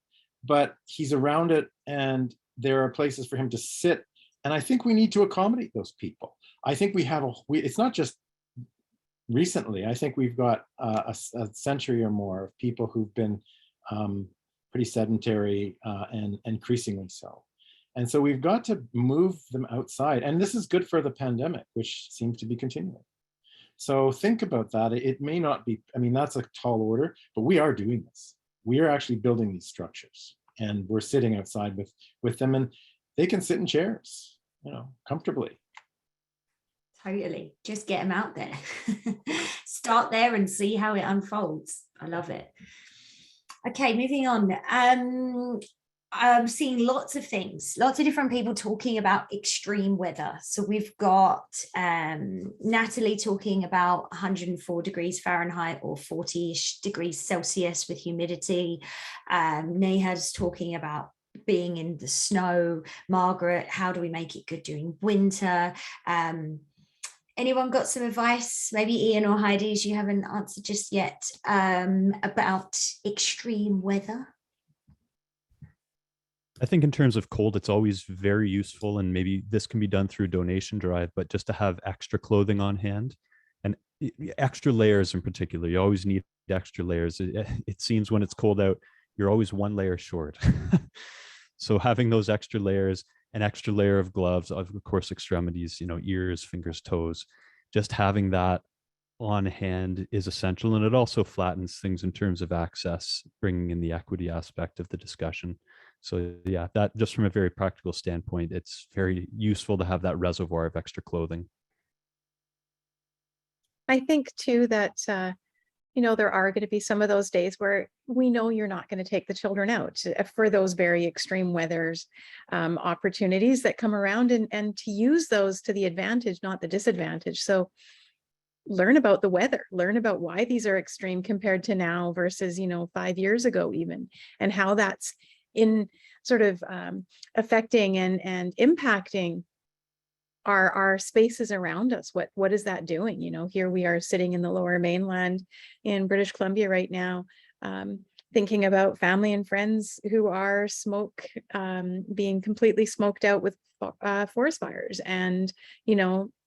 but he's around it, and there are places for him to sit. And I think we need to accommodate those people. I think we have it's not just recently. I think we've got a century or more of people who've been pretty sedentary, and increasingly so. And so we've got to move them outside. And this is good for the pandemic, which seems to be continuing. So think about that. It may not be, I mean, that's a tall order, but we are doing this. We are actually building these structures, and we're sitting outside with them, and they can sit in chairs, you know, comfortably. Totally. Just get them out there. Start there and see how it unfolds. I love it. Okay, moving on. I'm seeing lots of things, lots of different people talking about extreme weather. So we've got Natalie talking about 104 degrees Fahrenheit or 40-ish degrees Celsius with humidity. Neha's talking about being in the snow. Margaret, how do we make it good during winter? Anyone got some advice? Maybe Ian or Heidi, as you haven't answered just yet, about extreme weather? I think in terms of cold, it's always very useful, and maybe this can be done through a donation drive, but just to have extra clothing on hand and extra layers in particular. You always need extra layers. It seems when it's cold out, you're always one layer short. So having those extra layers, an extra layer of gloves, of course, extremities, ears, fingers, toes, just having that on hand is essential. And it also flattens things in terms of access, bringing in the equity aspect of the discussion. So yeah, that just from a very practical standpoint, it's very useful to have that reservoir of extra clothing. I think too that, there are going to be some of those days where we know you're not going to take the children out for those very extreme weathers, opportunities that come around, and to use those to the advantage, not the disadvantage. So learn about the weather, learn about why these are extreme compared to now versus, 5 years ago even, and how that's in sort of affecting and impacting our spaces around us. What is that doing? Here we are sitting in the Lower Mainland in British Columbia right now, thinking about family and friends who are being completely smoked out with forest fires. And,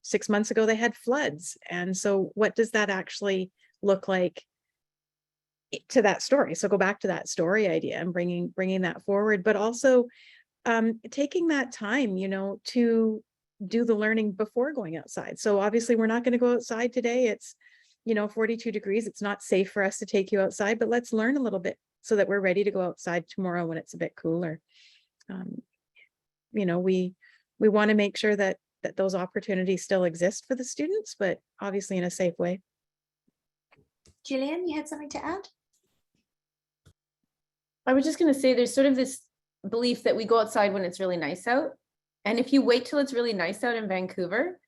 6 months ago they had floods. And so what does that actually look like to that story? So go back to that story idea and bringing that forward, but also taking that time, to do the learning before going outside. So obviously we're not going to go outside today. It's, 42 degrees. It's not safe for us to take you outside, but let's learn a little bit so that we're ready to go outside tomorrow when it's a bit cooler. We want to make sure that those opportunities still exist for the students, but obviously in a safe way. Gillian, you had something to add? I was just going to say there's sort of this belief that we go outside when it's really nice out. And if you wait till it's really nice out in Vancouver,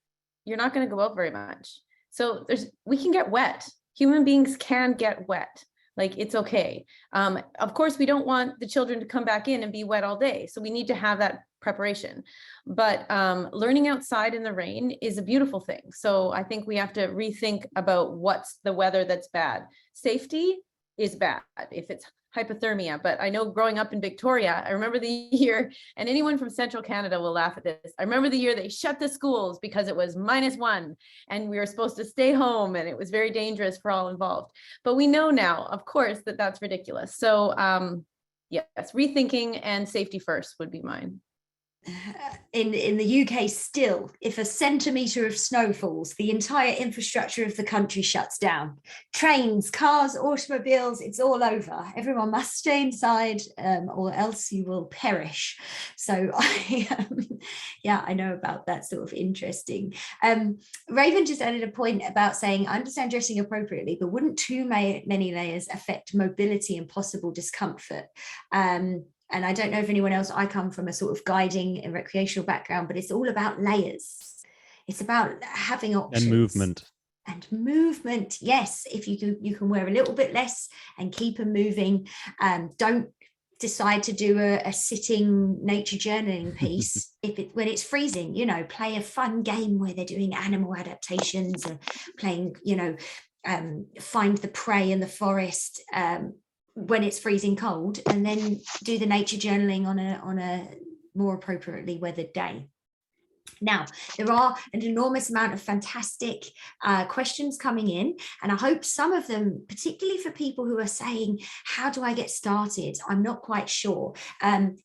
you're not going to go out very much. So we can get wet. Human beings can get wet. Like, it's okay. Of course, we don't want the children to come back in and be wet all day. So we need to have that preparation. But learning outside in the rain is a beautiful thing. So I think we have to rethink about what's the weather that's bad. Safety is bad if it's hypothermia. But I know growing up in Victoria, I remember the year, and anyone from Central Canada will laugh at this. I remember the year they shut the schools because it was -1 and we were supposed to stay home, and it was very dangerous for all involved. But we know now, of course, that that's ridiculous. So yes, rethinking and safety first would be mine. In the UK still, if a centimetre of snow falls, the entire infrastructure of the country shuts down. Trains, cars, automobiles, it's all over. Everyone must stay inside or else you will perish. So I know about that, sort of interesting. Raven just added a point about saying, I understand dressing appropriately, but wouldn't too many layers affect mobility and possible discomfort? And I don't know if anyone else, I come from a sort of guiding and recreational background, but it's all about layers. It's about having options. And movement. Yes, if you can wear a little bit less and keep them moving. Don't decide to do a sitting nature journaling piece when it's freezing. Play a fun game where they're doing animal adaptations and playing, find the prey in the forest. When it's freezing cold, and then do the nature journaling on a more appropriately weathered day. Now, there are an enormous amount of fantastic questions coming in, and I hope some of them, particularly for people who are saying, how do I get started? I'm not quite sure.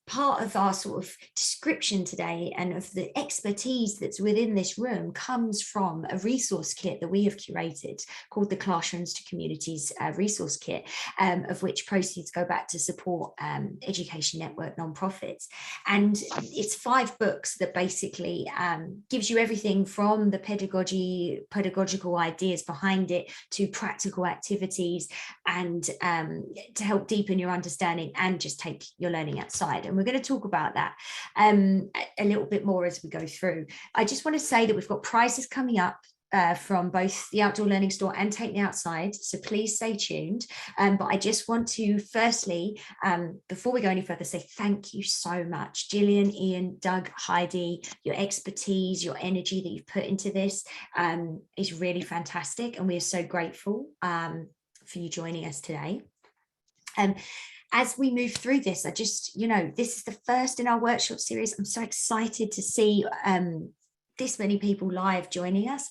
Part of our sort of description today and of the expertise that's within this room comes from a resource kit that we have curated called the Classrooms to Communities resource kit, of which proceeds go back to support Education Network nonprofits. And it's 5 books that basically gives you everything from the pedagogical ideas behind it to practical activities, and to help deepen your understanding and just take your learning outside. And we're going to talk about that a little bit more as we go through. I just want to say that we've got prizes coming up from both the Outdoor Learning Store and Take Me Outside, so please stay tuned. But I just want to firstly, before we go any further, say thank you so much, Gillian, Ian, Doug, Heidi. Your expertise, your energy that you've put into this is really fantastic, and we are so grateful for you joining us today. as we move through this, I just, this is the first in our workshop series. I'm so excited to see this many people live joining us.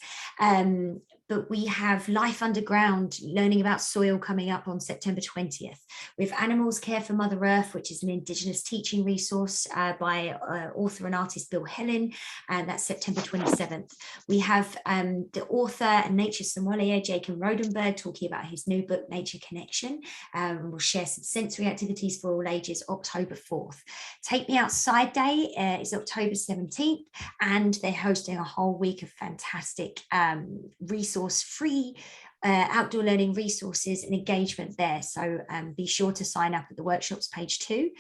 But we have Life Underground, learning about soil, coming up on September 20th. We have Animals Care for Mother Earth, which is an Indigenous teaching resource by author and artist Bill Helen, and that's September 27th. We have the author and nature sommelier Jacob Rodenberg talking about his new book, Nature Connection. We'll share some sensory activities for all ages, October 4th. Take Me Outside Day is October 17th, and they're hosting a whole week of fantastic resource-free outdoor learning resources and engagement there. So be sure to sign up at the workshops page too.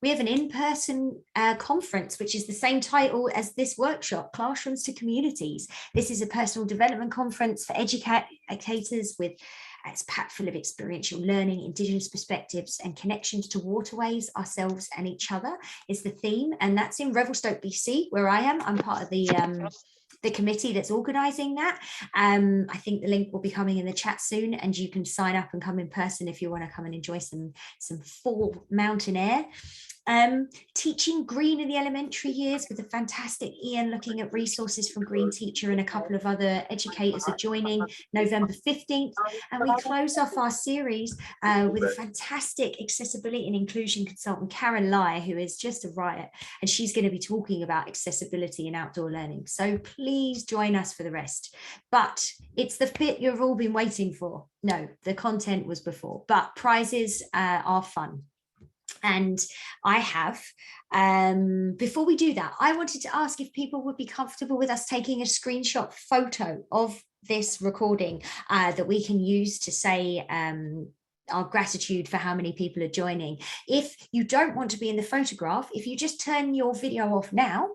We have an in-person conference, which is the same title as this workshop, Classrooms to Communities. This is a personal development conference for educators with it's packed full of experiential learning, Indigenous perspectives and connections to waterways, ourselves and each other is the theme. And that's in Revelstoke, BC, where I am. I'm part of the committee that's organising that. I think the link will be coming in the chat soon, and you can sign up and come in person if you want to come and enjoy some fall mountain air. Teaching green in the elementary years with a fantastic Ian looking at resources from Green Teacher, and a couple of other educators are joining November 15th. And we close off our series with a fantastic accessibility and inclusion consultant, Karen Lai, who is just a riot, and she's going to be talking about accessibility in outdoor learning. So please join us for the rest. But it's the bit you've all been waiting for. No, the content was before, but prizes are fun. And I have, before we do that, I wanted to ask if people would be comfortable with us taking a screenshot photo of this recording that we can use to say our gratitude for how many people are joining. If you don't want to be in the photograph, if you just turn your video off now,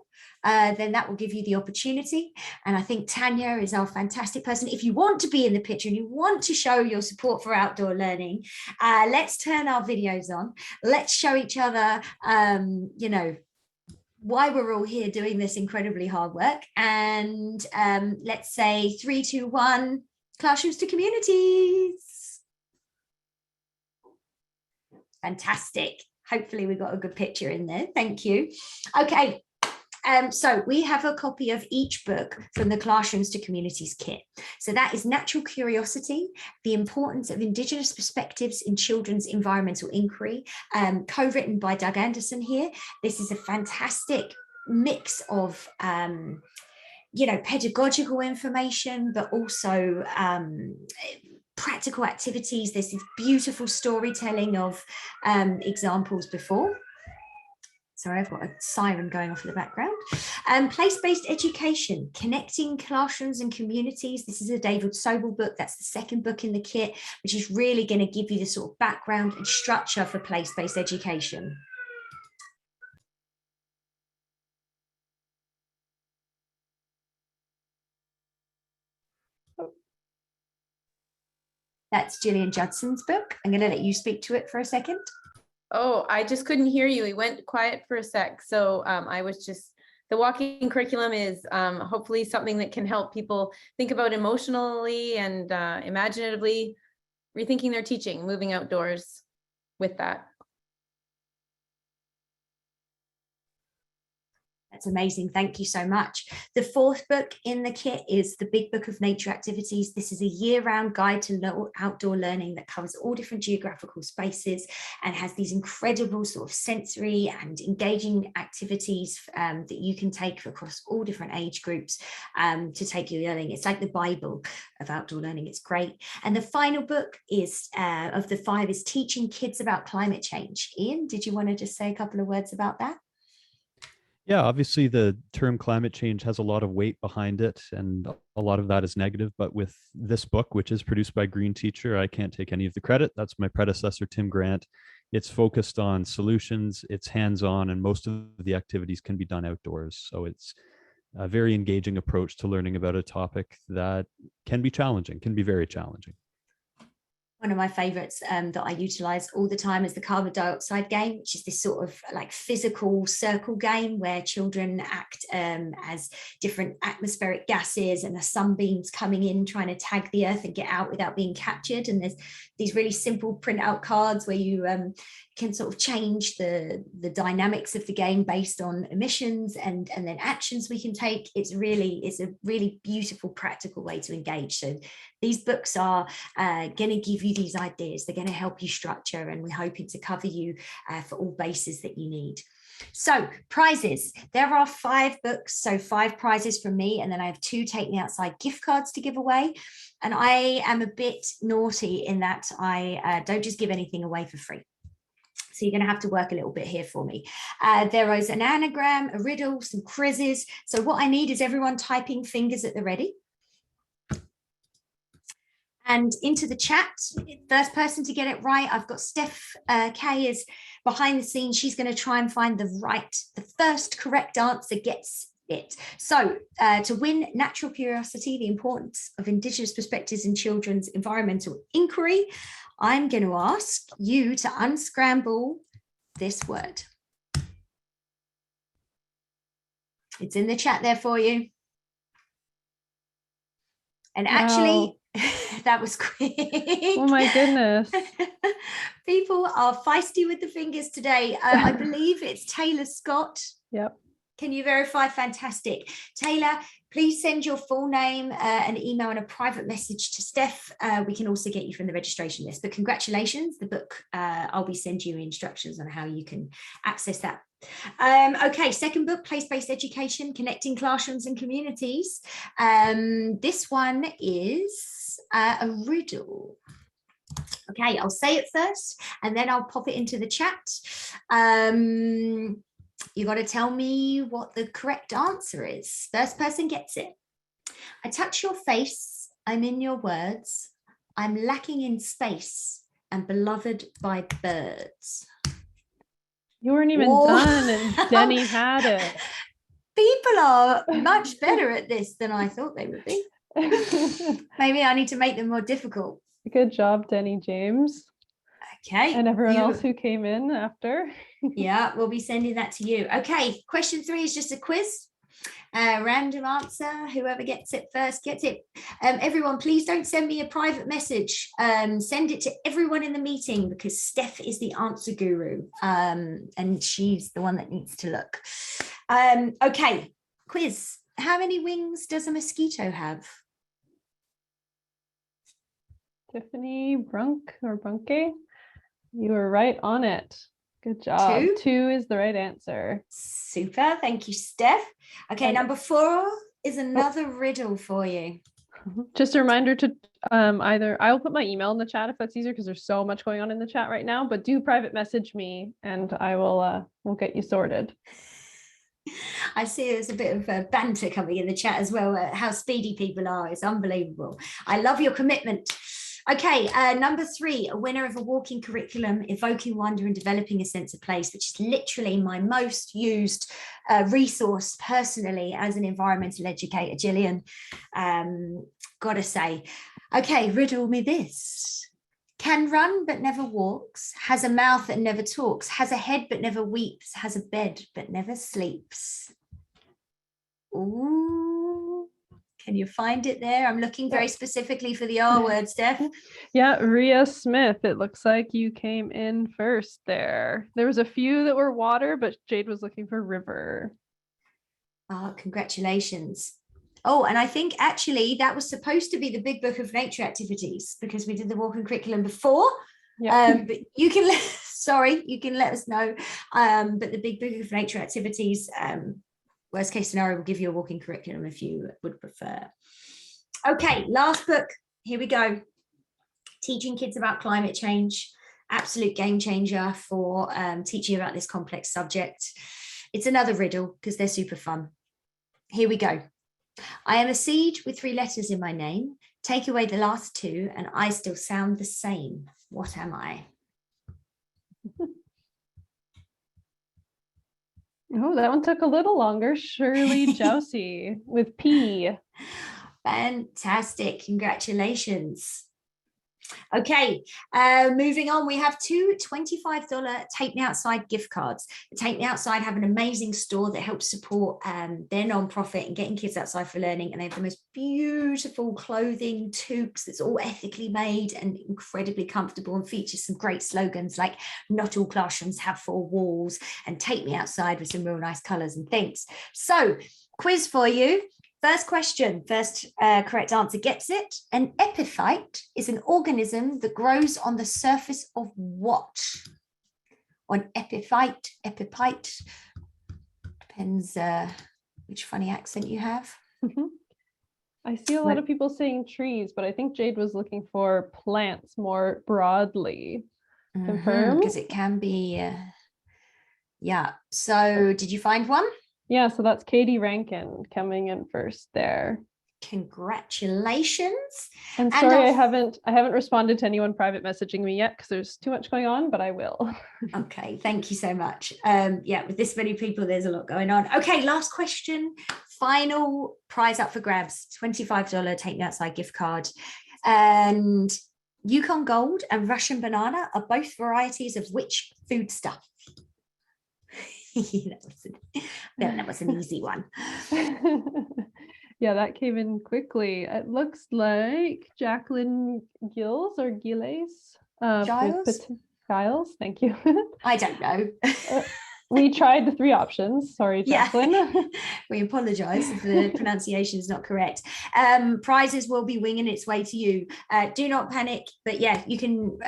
then that will give you the opportunity. And I think Tanya is our fantastic person. If you want to be in the picture and you want to show your support for outdoor learning, let's turn our videos on. Let's show each other, why we're all here doing this incredibly hard work. And let's say 3, 2, 1, Classrooms to Communities. Fantastic. Hopefully we got a good picture in there. Thank you. Okay. So we have a copy of each book from the Classrooms to Communities kit. So that is Natural Curiosity, The Importance of Indigenous Perspectives in Children's Environmental Inquiry, co-written by Doug Anderson here. This is a fantastic mix of pedagogical information, but also practical activities. There's this beautiful storytelling of examples before. Sorry, I've got a siren going off in the background. Place-based education, connecting classrooms and communities. This is a David Sobel book. That's the second book in the kit, which is really going to give you the sort of background and structure for place-based education. That's Gillian Judson's book. I'm going to let you speak to it for a second. Oh, I just couldn't hear you. It went quiet for a sec. So I was just, the walking curriculum is hopefully something that can help people think about emotionally and imaginatively rethinking their teaching, moving outdoors with that. That's amazing. Thank you so much. The fourth book in the kit is the Big Book of Nature Activities. This is a year-round guide to outdoor learning that covers all different geographical spaces and has these incredible sort of sensory and engaging activities that you can take across all different age groups to take your learning. It's like the Bible of outdoor learning. It's great. And the final book is of the 5 is Teaching Kids About Climate Change. Ian, did you want to just say a couple of words about that? Yeah, obviously the term climate change has a lot of weight behind it, and a lot of that is negative. But with this book, which is produced by Green Teacher, I can't take any of the credit. That's my predecessor, Tim Grant. It's focused on solutions, it's hands-on, and most of the activities can be done outdoors. So it's a very engaging approach to learning about a topic that can be challenging, can be very challenging. one of my favorites that I utilize all the time is the carbon dioxide game, which is this sort of like physical circle game where children act as different atmospheric gases, and the sunbeams coming in trying to tag the earth and get out without being captured. And there's these really simple printout cards where you can sort of change the dynamics of the game based on emissions and then actions we can take. It's a really beautiful, practical way to engage. So these books are going to give you these ideas. They're going to help you structure, and we're hoping to cover you for all bases that you need. So prizes, there are 5 books, so 5 prizes from me, and then I have 2 Take Me Outside gift cards to give away. And I am a bit naughty in that I don't just give anything away for free. So you're going to have to work a little bit here for me. There is an anagram, a riddle, some quizzes. So what I need is everyone typing fingers at the ready. And into the chat, first person to get it right, I've got Steph K is behind the scenes. She's going to try and find the first correct answer gets it. So to win Natural Curiosity, the importance of Indigenous perspectives in children's environmental inquiry, I'm going to ask you to unscramble this word. It's in the chat there for you. And actually, that was quick. Oh my goodness. People are feisty with the fingers today. I believe it's Taylor Scott. Yep. Can you verify? Fantastic. Taylor, please send your full name, an email and a private message to Steph. We can also get you from the registration list, but congratulations. The book, I'll be sending you instructions on how you can access that. Okay, second book, Place-Based Education, Connecting Classrooms and Communities. This one is a riddle. Okay, I'll say it first and then I'll pop it into the chat. You got to tell me what the correct answer is. First person gets it. I touch your face, I'm in your words, I'm lacking in space and beloved by birds. You weren't even done and Denny had it. People are much better at this than I thought they would be. Maybe I need to make them more difficult. Good job, Denny James. Okay. And everyone else who came in after. Yeah, we'll be sending that to you. Okay, question 3 is just a quiz. Random answer. Whoever gets it first gets it. Everyone, please don't send me a private message. Send it to everyone in the meeting because Steph is the answer guru and she's the one that needs to look. Okay, quiz. How many wings does a mosquito have? Tiffany Brunk or Brunke, you were right on it. Good job. 2 is the right answer. Super. Thank you, Steph. Okay, number 4 is another riddle for you. Just a reminder to either I'll put my email in the chat if that's easier because there's so much going on in the chat right now, but do private message me and I will we'll get you sorted. I see there's a bit of banter coming in the chat as well. How speedy people are. It's unbelievable. I love your commitment. Okay, number 3, a winner of a walking curriculum, evoking wonder and developing a sense of place, which is literally my most used resource personally as an environmental educator, Gillian. Gotta say. Okay, riddle me this. Can run but never walks, has a mouth that never talks, has a head but never weeps, has a bed but never sleeps. Ooh. Can you find it there? I'm looking very specifically for the R word, Steph. Yeah, Rhea Smith. It looks like you came in first there. There was a few that were water, but Jade was looking for river. Oh, congratulations. Oh, and I think actually that was supposed to be the Big Book of Nature Activities because we did the walking curriculum before. Yeah. But you can, you can let us know. But the Big Book of Nature Activities, worst case scenario, will give you a walking curriculum if you would prefer. Okay, last book. Here we go. Teaching Kids About Climate Change. Absolute game changer for teaching about this complex subject. It's another riddle because they're super fun. Here we go. I am a seed with 3 letters in my name. Take away the last 2 and I still sound the same. What am I? Oh, that one took a little longer. Shirley Jousey with P. Fantastic. Congratulations. Okay, moving on, we have two $25 Take Me Outside gift cards. Take Me Outside have an amazing store that helps support their nonprofit and getting kids outside for learning, and they have the most beautiful clothing, toques that's all ethically made and incredibly comfortable, and features some great slogans like "Not all classrooms have four walls" and "Take Me Outside" with some real nice colors and things. So, quiz for you. First question, first correct answer gets it. An epiphyte is an organism that grows on the surface of what? Or an epiphyte, depends which funny accent you have. I see a lot of people saying trees, but I think Jade was looking for plants more broadly. Confirm? Because it can be, yeah. So did you find one? Yeah, so that's Katie Rankin coming in first there. Congratulations. And sorry, I haven't responded to anyone private messaging me yet because there's too much going on, but I will. Okay, thank you so much. Yeah, with this many people, there's a lot going on. Okay, last question. Final prize up for grabs, $25 Take Me Outside gift card. And Yukon Gold and Russian banana are both varieties of which foodstuff? that was an easy one. Yeah, that came in quickly. It looks like Jacqueline Gills or Gilles. Giles, thank you. I don't know. We tried the three options. Sorry, Jacqueline. Yeah. We apologize if the pronunciation is not correct. Prizes will be winging its way to you. Do not panic, but yeah, you can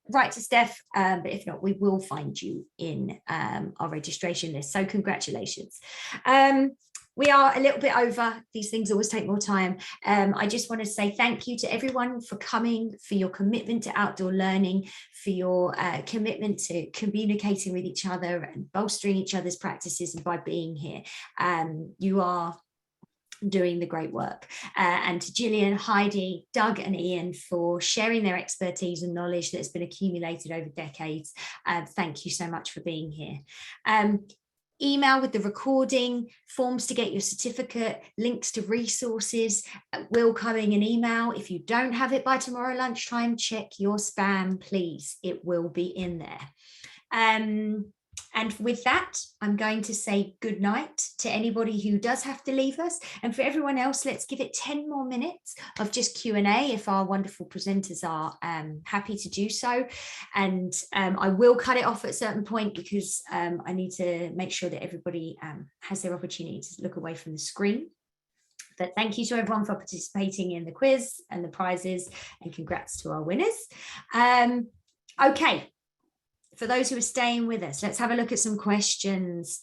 write to Steph, but if not, we will find you in our registration list. So congratulations. We are a little bit over. These things always take more time. I just want to say thank you to everyone for coming, for your commitment to outdoor learning, for your commitment to communicating with each other and bolstering each other's practices, and by being here. You are doing the great work. And to Gillian, Heidi, Doug and Ian for sharing their expertise and knowledge that's been accumulated over decades. Thank you so much for being here. Email with the recording, forms to get your certificate, links to resources will come in an email. If you don't have it by tomorrow lunchtime, check your spam, please. It will be in there. And with that, I'm going to say good night to anybody who does have to leave us. And for everyone else, let's give it 10 more minutes of just Q&A if our wonderful presenters are happy to do so. And I will cut it off at a certain point because I need to make sure that everybody has their opportunity to look away from the screen. But thank you to everyone for participating in the quiz and the prizes, and congrats to our winners. Okay. For those who are staying with us, let's have a look at some questions.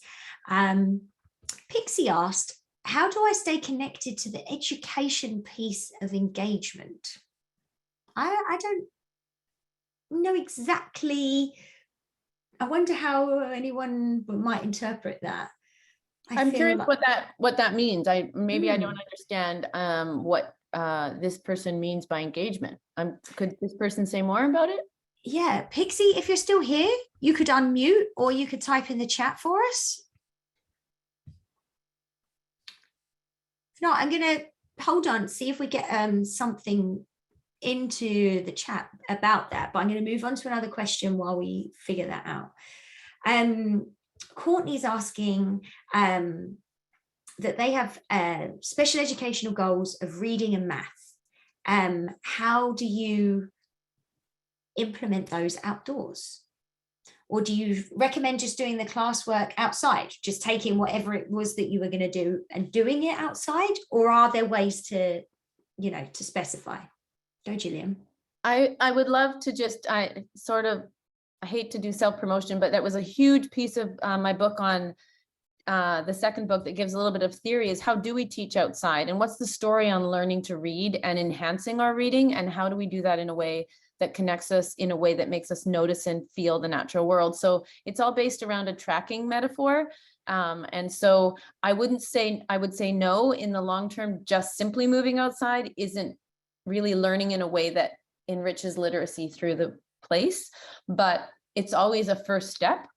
Pixie asked, how do I stay connected to the education piece of engagement? I don't know exactly. I wonder how anyone might interpret that. I'm curious what that means. I don't understand what this person means by engagement. Could this person say more about it? Yeah, Pixie, if you're still here, you could unmute or you could type in the chat for us. If not, I'm going to hold on, see if we get something into the chat about that. But I'm going to move on to another question while we figure that out. Courtney's asking that they have special educational goals of reading and math. How do you implement those outdoors? Or do you recommend just doing the classwork outside, just taking whatever it was that you were going to do and doing it outside? Or are there ways to, to specify? Go, Gillian. I would love to just, I hate to do self-promotion, but that was a huge piece of my book on the second book that gives a little bit of theory is how do we teach outside, and what's the story on learning to read and enhancing our reading, and how do we do that in a way that connects us in a way that makes us notice and feel the natural world. So it's all based around a tracking metaphor. And so I would say no, in the long term, just simply moving outside isn't really learning in a way that enriches literacy through the place, but it's always a first step.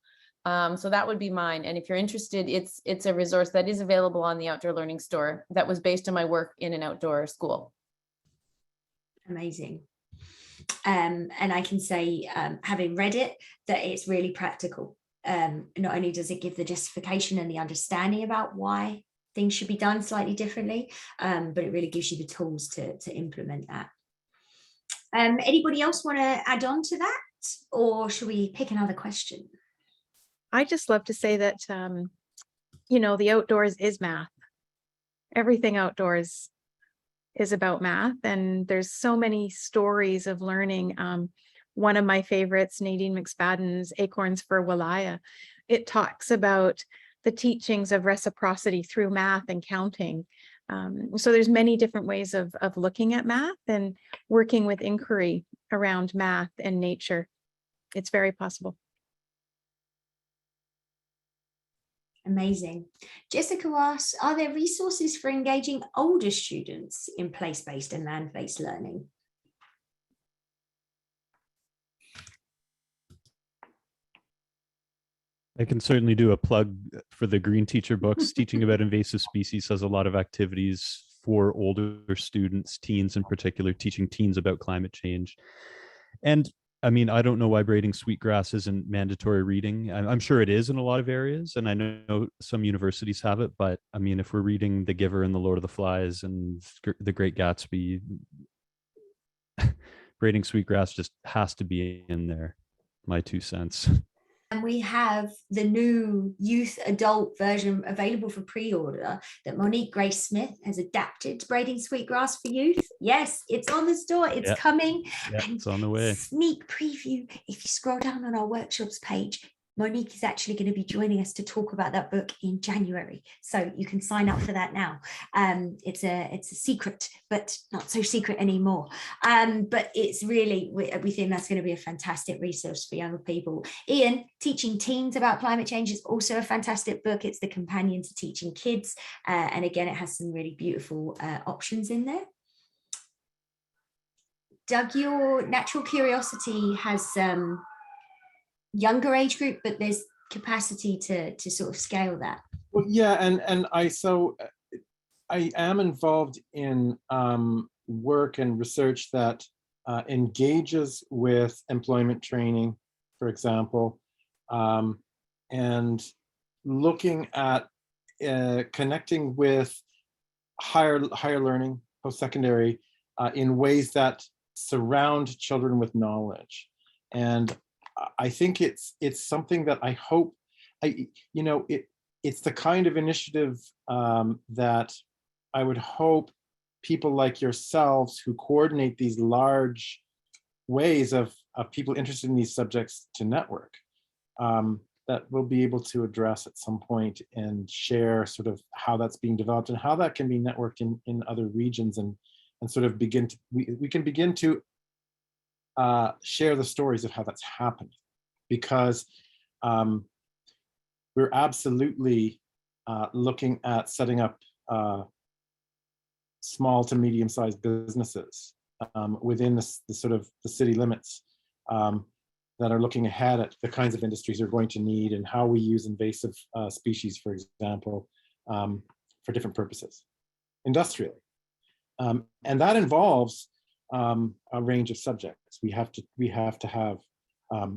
So that would be mine. And if you're interested, it's a resource that is available on the Outdoor Learning Store that was based on my work in an outdoor school. Amazing. And I can say, having read it, that it's really practical. Not only does it give the justification and the understanding about why things should be done slightly differently, but it really gives you the tools to implement that. Anybody else want to add on to that, or should we pick another question? I just love to say that, you know, the outdoors is math. Everything outdoors is about math, and there's so many stories of learning. One of my favorites, Nadine McSpadden's Acorns for Walaya, it talks about the teachings of reciprocity through math and counting. So there's many different ways of looking at math and working with inquiry around math and nature. It's very possible. Amazing. Jessica asks, are there resources for engaging older students in place-based and land-based learning? I can certainly do a plug for the Green Teacher books. Teaching about invasive species has a lot of activities for older students, teens in particular, teaching teens about climate change. And I mean, I don't know why braiding sweetgrass isn't mandatory reading. I'm sure it is in a lot of areas, and I know some universities have it, but I mean, if we're reading The Giver and The Lord of the Flies and The Great Gatsby, braiding sweetgrass just has to be in there. My 2 cents. And we have the new youth adult version available for pre-order that Monique Grace Smith has adapted to braiding sweetgrass for youth. Yes, it's on the store. It's coming. Yeah, it's on the way. Sneak preview. If you scroll down on our workshops page, Monique is actually going to be joining us to talk about that book in January. So you can sign up for that now. It's a secret, but not so secret anymore. But it's really, we think that's going to be a fantastic resource for younger people. Ian, Teaching Teens About Climate Change is also a fantastic book. It's the companion to Teaching Kids. And again, it has some really beautiful options in there. Doug, your Natural Curiosity has younger age group, but there's capacity to sort of scale that. Well, yeah, and I am involved in work and research that engages with employment training, for example, and looking at connecting with higher learning, post-secondary, in ways that surround children with knowledge. And I think it's something that I hope, it's the kind of initiative that I would hope people like yourselves who coordinate these large ways of people interested in these subjects to network, that we'll be able to address at some point and share sort of how that's being developed and how that can be networked in other regions, and sort of begin to, we can begin to share the stories of how that's happened, because we're absolutely looking at setting up small to medium-sized businesses within the sort of the city limits, that are looking ahead at the kinds of industries they're going to need and how we use invasive species, for example, for different purposes industrially. And that involves a range of subjects. We have to have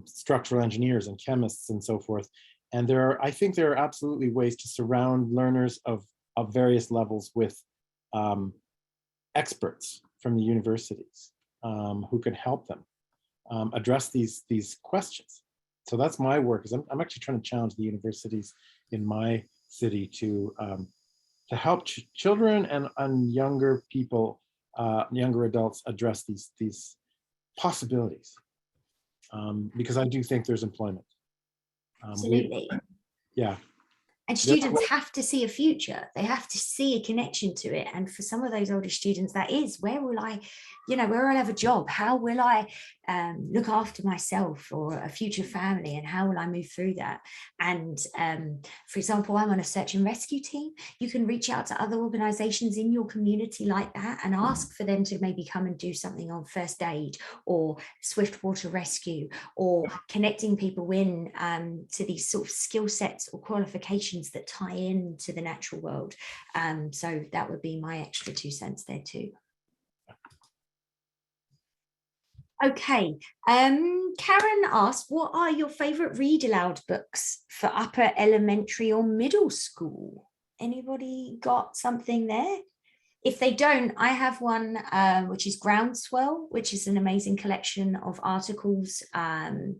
structural engineers and chemists and so forth. And I think there are absolutely ways to surround learners of various levels with experts from the universities who can help them address these questions. So that's my work. Is I'm actually trying to challenge the universities in my city to help children and younger people, younger adults, address these possibilities, because I do think there's employment. Absolutely. Yeah. And students have to see a future. They have to see a connection to it. And for some of those older students, that is, where will I have a job? How will I look after myself or a future family? And how will I move through that? And for example, I'm on a search and rescue team. You can reach out to other organizations in your community like that and ask for them to maybe come and do something on first aid or swift water rescue, or connecting people in to these sort of skill sets or qualifications that tie in to the natural world. So that would be my extra 2 cents there too. Okay, Karen asked, what are your favorite read aloud books for upper elementary or middle school? Anybody got something there? If they don't, I have one which is Groundswell, which is an amazing collection of articles on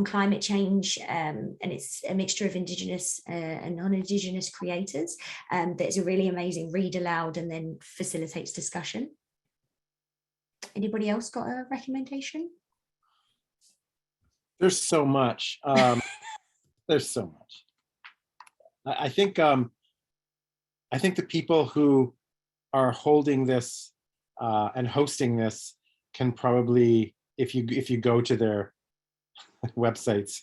climate change, and it's a mixture of Indigenous and non-Indigenous creators. That's a really amazing read aloud and then facilitates discussion. Anybody else got a recommendation? There's so much. There's so much. I think the people who are holding this and hosting this can probably, if you go to their websites.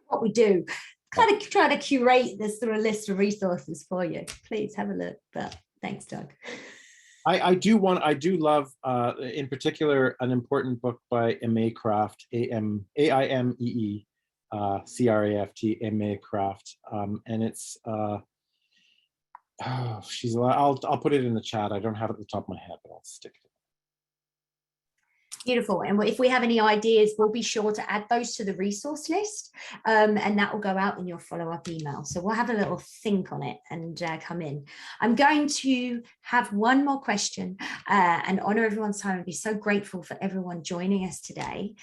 What we do, kind of try to curate this through a list of resources for you. Please have a look. But thanks, Doug. I do love, in particular, an important book by Aimee Craft, AIMEE, CRAFT, Aimee Craft, and it's I'll put it in the chat. I don't have it at the top of my head, but I'll stick it. Beautiful. And if we have any ideas, we'll be sure to add those to the resource list, and that will go out in your follow-up email. So we'll have a little think on it and come in. I'm going to have one more question and honor everyone's time and be so grateful for everyone joining us today.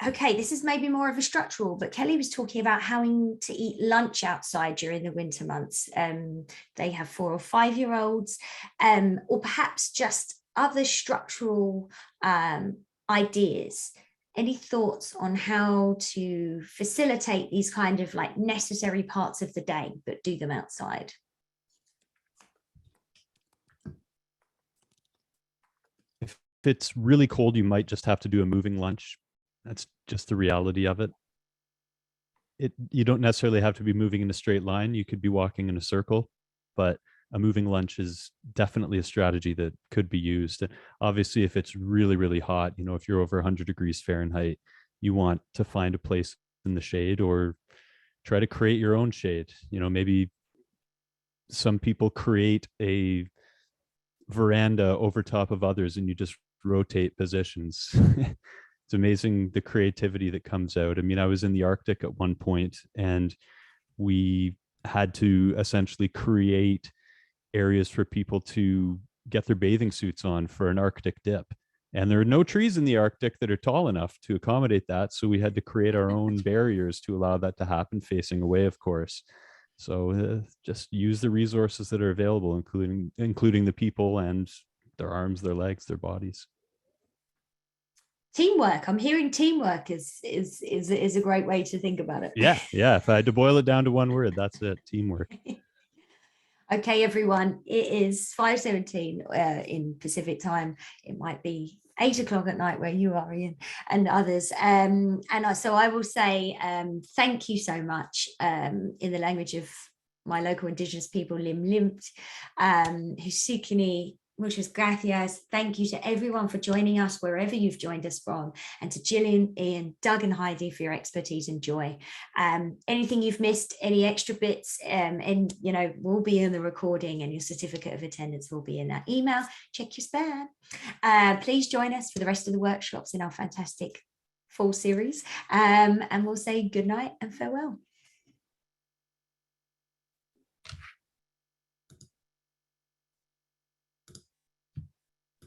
Okay, this is maybe more of a structural, but Kelly was talking about having to eat lunch outside during the winter months. They have 4 or 5 year olds, or perhaps just other structural ideas. Any thoughts on how to facilitate these kind of like necessary parts of the day, but do them outside? If it's really cold, you might just have to do a moving lunch. That's just the reality of it. You don't necessarily have to be moving in a straight line. You could be walking in a circle, but a moving lunch is definitely a strategy that could be used. Obviously, if it's really, really hot, if you're over 100 degrees Fahrenheit, you want to find a place in the shade or try to create your own shade. Maybe some people create a veranda over top of others and you just rotate positions. It's amazing the creativity that comes out. I mean, I was in the Arctic at one point and we had to essentially create areas for people to get their bathing suits on for an Arctic dip. And there are no trees in the Arctic that are tall enough to accommodate that. So we had to create our own barriers to allow that to happen, facing away, of course. So just use the resources that are available, including the people and their arms, their legs, their bodies. Teamwork. I'm hearing teamwork is a great way to think about it. Yeah. If I had to boil it down to one word, that's it. Teamwork. Okay, everyone. It is 5:17 in Pacific time. It might be 8 o'clock at night where you are, Ian, and others. So I will say thank you so much in the language of my local Indigenous people, Lim Limt, Husukini, muchas gracias. Thank you to everyone for joining us wherever you've joined us from, and to Gillian, Ian, Doug and Heidi for your expertise and joy. Anything you've missed, any extra bits, and will be in the recording, and your certificate of attendance will be in that email. Check your spam. Please join us for the rest of the workshops in our fantastic fall series, and we'll say good night and farewell.